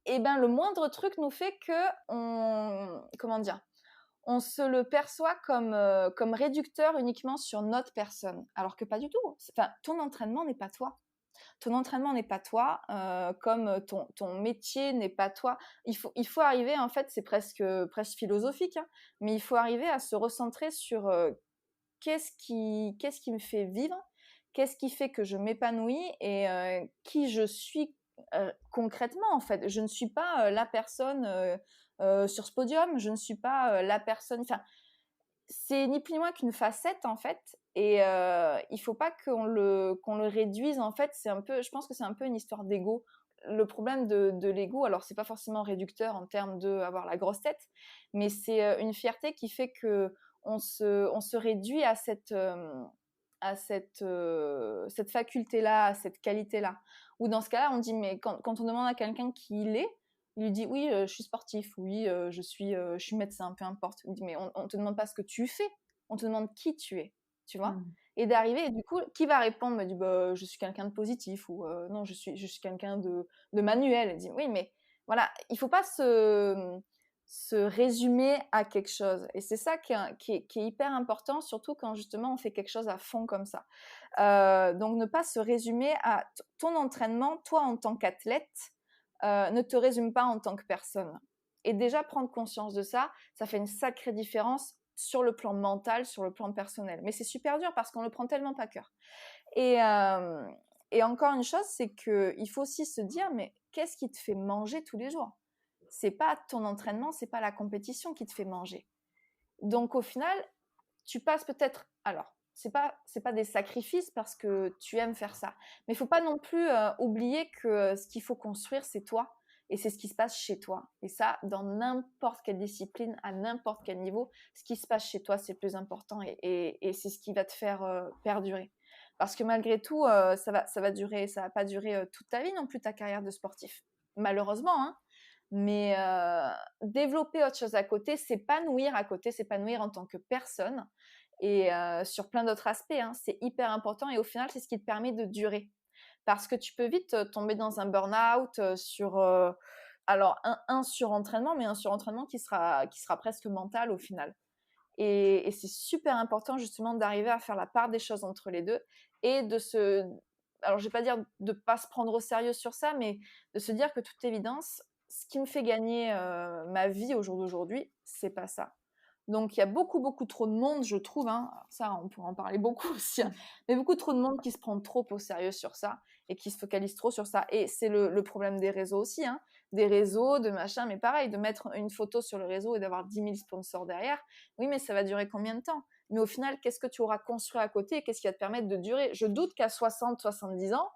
eh ben, le moindre truc nous fait que comment dire, on se le perçoit comme réducteur uniquement sur notre personne, alors que pas du tout. Enfin, ton entraînement n'est pas toi. Ton entraînement n'est pas toi, comme ton métier n'est pas toi. Il faut arriver, en fait, c'est presque philosophique, hein, mais il faut arriver à se recentrer sur qu'est-ce qui me fait vivre, qu'est-ce qui fait que je m'épanouis et qui je suis concrètement, en fait. Je ne suis pas la personne sur ce podium, je ne suis pas la personne. Enfin, c'est ni plus ni moins qu'une facette, en fait, et il faut pas qu'on le réduise, en fait. C'est un peu, je pense que c'est un peu une histoire d'ego. Le problème de l'ego, alors c'est pas forcément réducteur en termes d'avoir la grosse tête, mais c'est une fierté qui fait que on se réduit à cette faculté-là, à cette qualité-là. Ou dans ce cas-là, on dit, mais quand on demande à quelqu'un qui il est, il lui dit oui, je suis sportif, oui, je suis médecin, peu importe. Il dit, mais on te demande pas ce que tu fais, on te demande qui tu es, tu vois. Mm. Et d'arriver, et du coup, qui va répondre? Me dit, bah, je suis quelqu'un de positif, ou non, je suis quelqu'un de manuel. Elle dit, oui, mais voilà, il faut pas se résumer à quelque chose. Et c'est ça qui est hyper important, surtout quand justement on fait quelque chose à fond comme ça. Donc ne pas se résumer à ton entraînement, toi en tant qu'athlète, ne te résume pas en tant que personne. Et déjà prendre conscience de ça, ça fait une sacrée différence sur le plan mental, sur le plan personnel. Mais c'est super dur parce qu'on le prend tellement pas à cœur. Et encore une chose, c'est qu'il faut aussi se dire, mais qu'est-ce qui te fait manger tous les jours? C'est pas ton entraînement, c'est pas la compétition qui te fait manger. Donc au final, tu passes peut-être. Alors, c'est pas des sacrifices parce que tu aimes faire ça, mais il faut pas non plus oublier que ce qu'il faut construire, c'est toi. Et c'est ce qui se passe chez toi. Et ça, dans n'importe quelle discipline, à n'importe quel niveau, ce qui se passe chez toi, c'est le plus important et c'est ce qui va te faire perdurer. Parce que malgré tout, ça va durer, ça va pas durer toute ta vie non plus, ta carrière de sportif. Malheureusement, hein. Mais développer autre chose à côté, s'épanouir à côté, s'épanouir en tant que personne et sur plein d'autres aspects, hein, c'est hyper important et au final, c'est ce qui te permet de durer. Parce que tu peux vite tomber dans un burn-out sur alors un surentraînement, mais un surentraînement qui sera presque mental au final. Et c'est super important justement d'arriver à faire la part des choses entre les deux et alors je vais pas dire de pas se prendre au sérieux sur ça, mais de se dire que toute évidence, ce qui me fait gagner ma vie au jour d'aujourd'hui, c'est pas ça. Donc il y a beaucoup, beaucoup trop de monde, je trouve, hein. Alors ça, on pourra en parler beaucoup aussi, hein, mais beaucoup trop de monde qui se prend trop au sérieux sur ça et qui se focalise trop sur ça. Et c'est le problème des réseaux aussi, hein, des réseaux, de machin, mais pareil, de mettre une photo sur le réseau et d'avoir 10 000 sponsors derrière. Oui, mais ça va durer combien de temps? Mais au final, qu'est-ce que tu auras construit à côté et qu'est-ce qui va te permettre de durer? Je doute qu'à 60, 70 ans,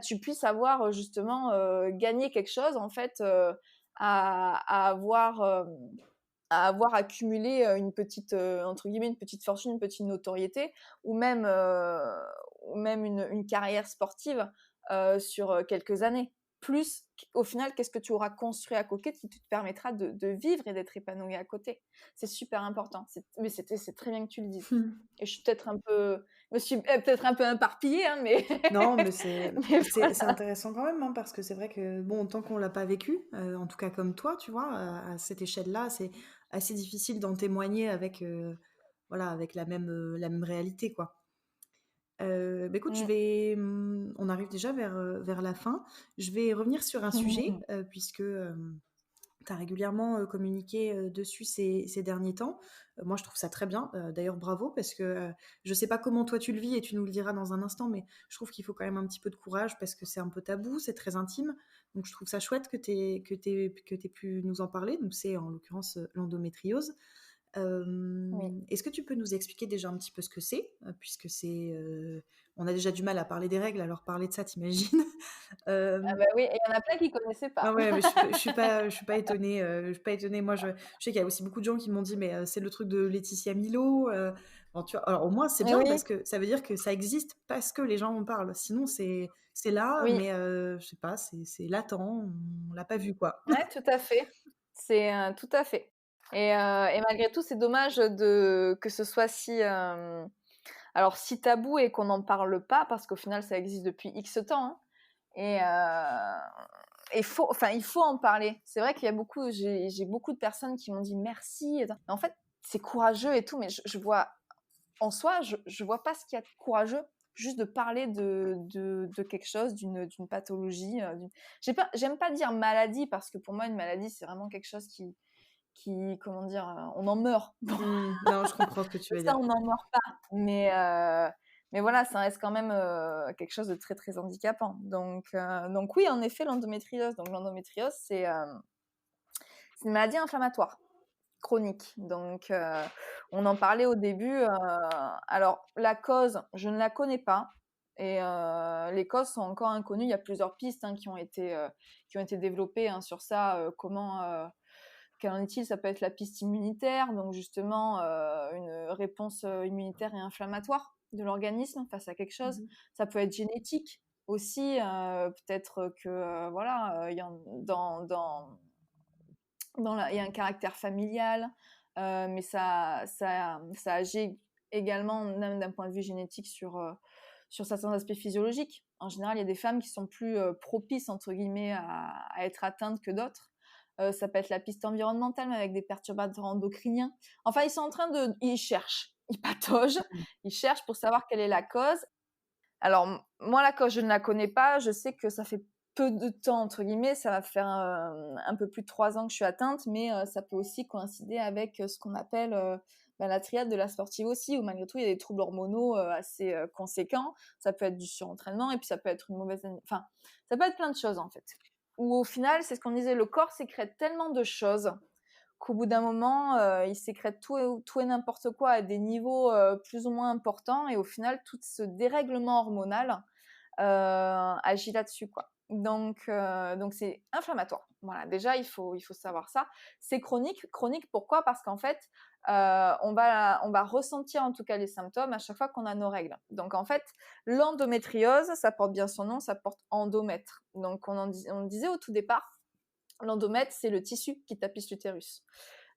tu puisses avoir justement gagné quelque chose, en fait, à avoir accumulé une petite, entre guillemets, une petite fortune, une petite notoriété, ou même une carrière sportive sur quelques années. Plus, au final, qu'est-ce que tu auras construit à côté qui te permettra de vivre et d'être épanoui à côté. C'est super important. Mais c'est très bien que tu le dises. Et je suis peut-être un peu éparpillée, hein, mais Non, mais c'est mais c'est voilà. intéressant quand même, hein, parce que c'est vrai que, bon, tant qu'on l'a pas vécu, en tout cas comme toi, tu vois, à cette échelle-là, c'est assez difficile d'en témoigner avec, voilà, avec la même réalité, quoi. Écoute, Mmh. on arrive déjà vers la fin. Je vais revenir sur un sujet, puisque, tu as régulièrement communiqué dessus ces derniers temps. Moi, je trouve ça très bien. D'ailleurs, bravo, parce que je sais pas comment toi tu le vis et tu nous le diras dans un instant, mais je trouve qu'il faut quand même un petit peu de courage parce que c'est un peu tabou, c'est très intime. Donc, je trouve ça chouette que t'aies pu nous en parler. Donc, c'est en l'occurrence l'endométriose. Oui. Est-ce que tu peux nous expliquer déjà un petit peu ce que c'est, puisque on a déjà du mal à parler des règles, alors parler de ça, t'imagines. Ah Euh, bah oui, et il y en a plein qui connaissaient ah pas. ouais, mais je suis pas étonnée. Je suis pas étonnée. Moi, je sais qu'il y a aussi beaucoup de gens qui m'ont dit, mais c'est le truc de Laetitia Milo. Bon, tu vois, alors au moins, c'est bien Oui, parce que ça veut dire que ça existe parce que les gens en parlent. Sinon, c'est là, oui, mais je sais pas, c'est latent, on l'a pas vu, quoi. ouais, tout à fait. C'est tout à fait. Et malgré tout, c'est dommage que ce soit alors si tabou et qu'on n'en parle pas, parce qu'au final, ça existe depuis X temps, hein. Enfin, il faut en parler. C'est vrai qu'il y a j'ai beaucoup de personnes qui m'ont dit merci. Mais en fait, c'est courageux et tout, mais je vois, en soi, je vois pas ce qu'il y a de courageux, juste de parler de quelque chose, d'une pathologie. J'aime pas dire maladie, parce que pour moi, une maladie, c'est vraiment quelque chose comment dire, on en meurt. Bon, Non, je comprends ce que tu veux ça, dire. on n'en meurt pas. Mais voilà, ça reste quand même quelque chose de très, très handicapant. Donc oui, en effet, l'endométriose. Donc l'endométriose, c'est une maladie inflammatoire chronique. Donc on en parlait au début. Alors la cause, je ne la connais pas. Et les causes sont encore inconnues. Il y a plusieurs pistes, hein, qui ont été développées, hein, sur ça. Quel en est-il? Ça peut être la piste immunitaire, donc justement une réponse immunitaire et inflammatoire de l'organisme face à quelque chose. Mhm. Ça peut être génétique aussi, peut-être que voilà, il y a un caractère familial, mais ça agit également, même d'un point de vue génétique, sur certains aspects physiologiques. En général, il y a des femmes qui sont plus propices, entre guillemets, à être atteintes que d'autres. Ça peut être la piste environnementale, mais avec des perturbateurs endocriniens. Enfin, ils cherchent, ils pataugent, ils cherchent pour savoir quelle est la cause. Alors, moi, la cause, je ne la connais pas. Je sais que ça fait peu de temps, entre guillemets, ça va faire un peu plus de 3 ans que je suis atteinte, mais ça peut aussi coïncider avec ce qu'on appelle la triade de la sportive aussi, où malgré tout, il y a des troubles hormonaux assez conséquents. Ça peut être du surentraînement, et puis ça peut être une mauvaise... Enfin, ça peut être plein de choses, en fait. Où au final, c'est ce qu'on disait, le corps sécrète tellement de choses qu'au bout d'un moment, il sécrète tout et n'importe quoi à des niveaux plus ou moins importants, et au final, tout ce dérèglement hormonal agit là-dessus, quoi. Donc c'est inflammatoire. Voilà, déjà il faut savoir ça. C'est chronique. Chronique, pourquoi? Parce qu'en fait, on va ressentir en tout cas les symptômes à chaque fois qu'on a nos règles. Donc en fait, l'endométriose, ça porte bien son nom, ça porte endomètre. Donc on disait au tout départ, L'endomètre, c'est le tissu qui tapisse l'utérus.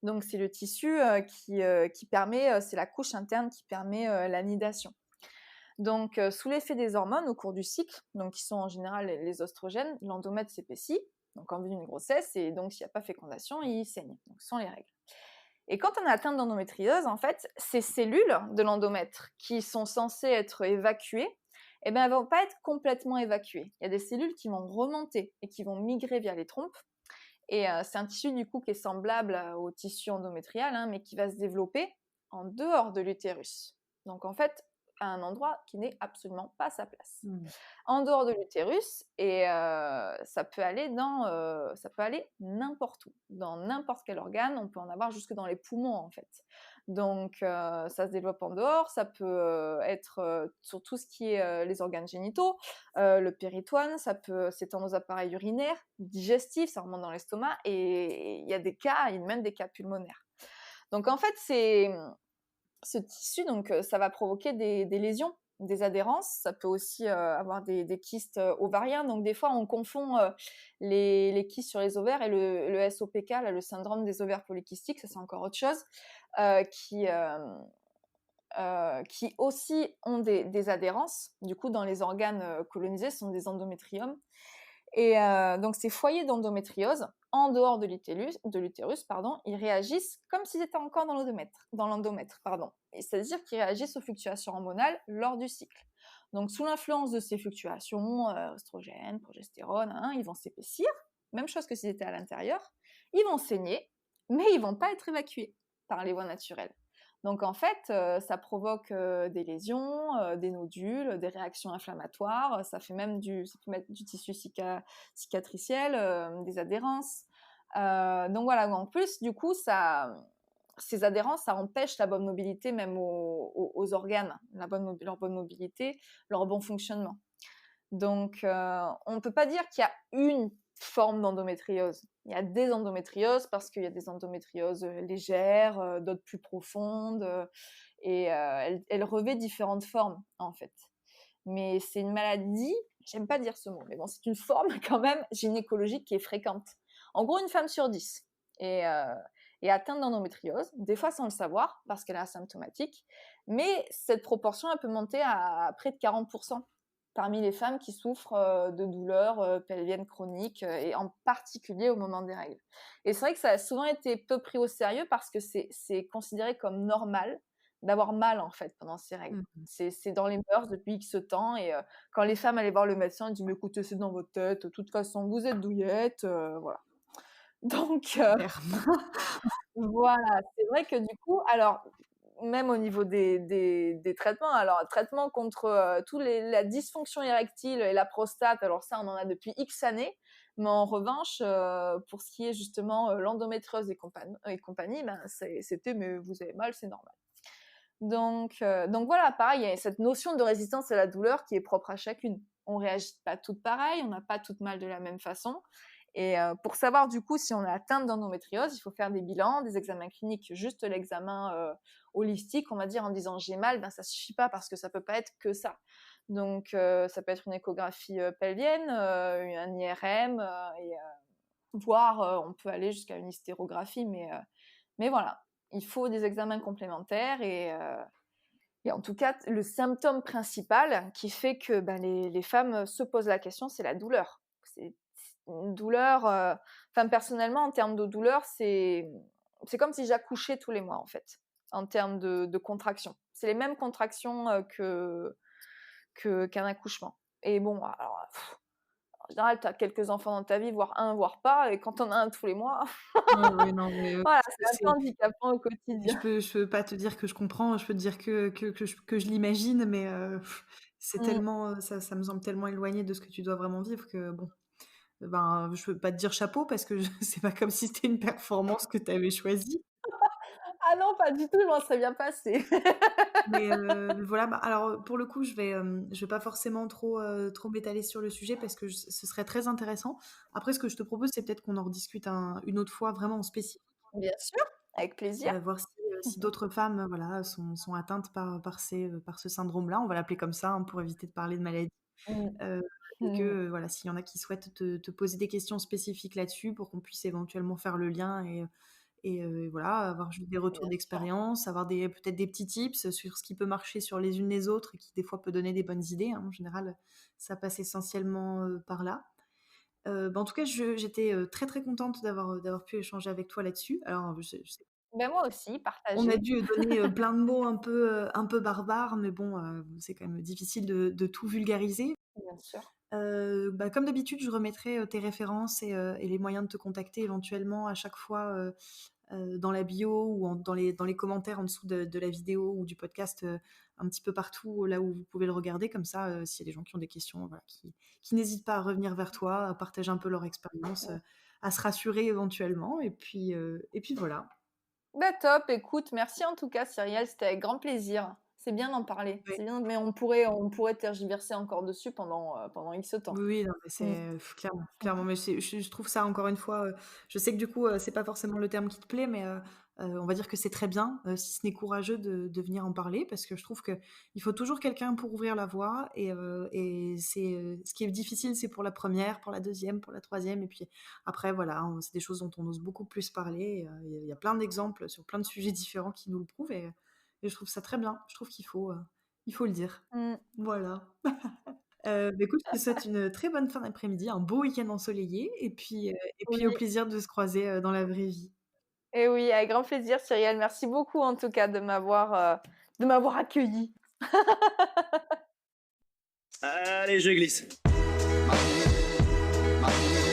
Donc, c'est le tissu qui permet, c'est la couche interne qui permet l'anidation. Donc, sous l'effet des hormones au cours du cycle, donc qui sont en général les oestrogènes, l'endomètre s'épaissit, donc en vue d'une grossesse, et donc s'il n'y a pas fécondation, il saigne. Donc, ce sont les règles. Et quand on est atteinte d'endométriose, en fait, ces cellules de l'endomètre qui sont censées être évacuées, eh ben, elles ne vont pas être complètement évacuées. Il y a des cellules qui vont remonter et qui vont migrer via les trompes. Et c'est un tissu du coup qui est semblable au tissu endométrial, hein, mais qui va se développer en dehors de l'utérus. Donc en fait, à un endroit qui n'est absolument pas sa place. En dehors de l'utérus, et ça peut aller n'importe où, dans n'importe quel organe. On peut en avoir jusque dans les poumons en fait. Donc ça se développe en dehors, ça peut être sur tout ce qui est les organes génitaux, le péritoine, ça peut s'étendre aux appareils urinaires, digestifs, ça remonte dans l'estomac, et il y a même des cas pulmonaires. Donc en fait, ce tissu, donc ça va provoquer des lésions, des adhérences. Ça peut aussi avoir des kystes ovariens. Donc des fois, on confond les kystes sur les ovaires et le SOPK, là, le syndrome des ovaires polykystiques. Ça, c'est encore autre chose, qui aussi ont des adhérences. Du coup, dans les organes colonisés, ce sont des endométriomes. Et donc, ces foyers d'endométriose, en dehors de l'utérus, ils réagissent comme s'ils étaient encore dans l'endomètre. Et c'est-à-dire qu'ils réagissent aux fluctuations hormonales lors du cycle. Donc, sous l'influence de ces fluctuations, oestrogènes, progestérone, ils vont s'épaissir, même chose que s'ils étaient à l'intérieur. Ils vont saigner, mais ils vont pas être évacués par les voies naturelles. Donc en fait, ça provoque des lésions, des nodules, des réactions inflammatoires, ça peut mettre du tissu cicatriciel, des adhérences. Donc voilà, en plus, du coup, ces adhérences, ça empêche la bonne mobilité même aux organes, leur bonne mobilité, leur bon fonctionnement. Donc on ne peut pas dire qu'il y a une forme d'endométriose. Il y a des endométrioses parce qu'il y a des endométrioses légères, d'autres plus profondes, et elles revêtent différentes formes en fait. Mais c'est une maladie, j'aime pas dire ce mot, mais bon, c'est une forme quand même gynécologique qui est fréquente. En gros, une femme sur 10 est atteinte d'endométriose, des fois sans le savoir parce qu'elle est asymptomatique, mais cette proportion elle peut monter à près de 40%. Parmi les femmes qui souffrent de douleurs pelviennes chroniques, et en particulier au moment des règles. Et c'est vrai que ça a souvent été peu pris au sérieux parce que c'est considéré comme normal d'avoir mal en fait pendant ces règles. C'est dans les mœurs depuis X temps, et quand les femmes allaient voir le médecin, ils disaient mais écoutez, c'est dans votre tête, de toute façon vous êtes douillette, voilà. Donc voilà, c'est vrai que du coup, alors même au niveau des traitements, alors traitement contre la dysfonction érectile et la prostate, alors ça on en a depuis X années, mais en revanche pour ce qui est justement l'endométriose et compagnie, ben c'était mais vous avez mal, c'est normal. Donc voilà, pareil, il y a cette notion de résistance à la douleur qui est propre à chacune. On réagit pas toutes pareil, on n'a pas toutes mal de la même façon. Et pour savoir du coup si on est atteinte d'endométriose, il faut faire des bilans, des examens cliniques, juste l'examen holistique, on va dire, en disant j'ai mal, ben ça suffit pas parce que ça peut pas être que ça. Donc ça peut être une échographie pelvienne, un IRM, et voire on peut aller jusqu'à une hystérographie, mais voilà, il faut des examens complémentaires, et en tout cas le symptôme principal qui fait que ben, les femmes se posent la question, c'est la douleur. C'est une douleur, enfin personnellement en termes de douleur, c'est comme si j'accouchais tous les mois en fait, en termes de contractions. C'est les mêmes contractions qu'un accouchement. Et bon, alors, en général, tu as quelques enfants dans ta vie, voire un, voire pas, et quand t'en as un tous les mois, Oui, non, mais voilà, c'est un peu handicapant au quotidien. je peux pas te dire que je comprends, je peux te dire que je l'imagine, mais c'est tellement, ça me semble tellement éloigné de ce que tu dois vraiment vivre que bon. Ben, je peux pas te dire chapeau parce que c'est pas comme si c'était une performance que tu avais choisie. Ah non, pas du tout, je m'en serais bien passée. Mais voilà, bah, alors pour le coup, je vais pas forcément trop m'étaler sur le sujet parce que ce serait très intéressant. Après, ce que je te propose, c'est peut-être qu'on en rediscute une autre fois vraiment en spécifique, Bien sûr, avec plaisir. voir si d'autres femmes voilà, sont atteintes par ce syndrome-là. On va l'appeler comme ça hein, pour éviter de parler de maladie. Mmh. et que voilà, s'il y en a qui souhaitent te poser des questions spécifiques là-dessus pour qu'on puisse éventuellement faire le lien et voilà, avoir juste des retours Bien sûr. d'expérience, avoir peut-être des petits tips sur ce qui peut marcher sur les unes les autres et qui des fois peut donner des bonnes idées, hein. En général, ça passe essentiellement, par là. En tout cas, j'étais, très, très contente d'avoir pu échanger avec toi là-dessus. Alors, je sais Ben, moi aussi, on a partagé. dû donner, plein de mots un peu barbares, mais bon, c'est quand même difficile de tout vulgariser. Bien sûr. Comme d'habitude, je remettrai, tes références et les moyens de te contacter éventuellement à chaque fois, dans la bio ou dans les commentaires en dessous de la vidéo ou du podcast, un petit peu partout là où vous pouvez le regarder. Comme ça, s'il y a des gens qui ont des questions, voilà, qui n'hésitent pas à revenir vers toi, à partager un peu leur expérience, Ouais. à se rassurer éventuellement et puis voilà. Bah, top, écoute, merci en tout cas, Cyrielle, c'était avec grand plaisir. C'est bien d'en parler, Ouais. c'est bien, mais on pourrait tergiverser encore dessus pendant X temps. Oui, oui, non, mais Mmh. c'est clairement, clairement, mais je trouve ça encore une fois, je sais que du coup, c'est pas forcément le terme qui te plaît, mais on va dire que c'est très bien, si ce n'est courageux de venir en parler parce que je trouve qu'il faut toujours quelqu'un pour ouvrir la voie et c'est, ce qui est difficile, c'est pour la première, pour la deuxième, pour la troisième et puis après voilà, hein, c'est des choses dont on ose beaucoup plus parler et il y a plein d'exemples sur plein de sujets différents qui nous le prouvent et je trouve ça très bien. Je trouve il faut le dire. Mmh. Voilà. Écoute, je te souhaite une très bonne fin d'après-midi, un beau week-end ensoleillé et puis au Oui, plaisir de se croiser, dans la vraie vie. et oui, avec grand plaisir, Cyrielle. Merci beaucoup en tout cas de m'avoir accueillie. Allez, je glisse.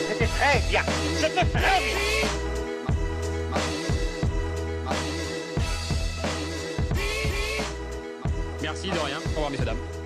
C'était très bien. C'était très bien. Merci, de rien. Au revoir, messieurs, dames.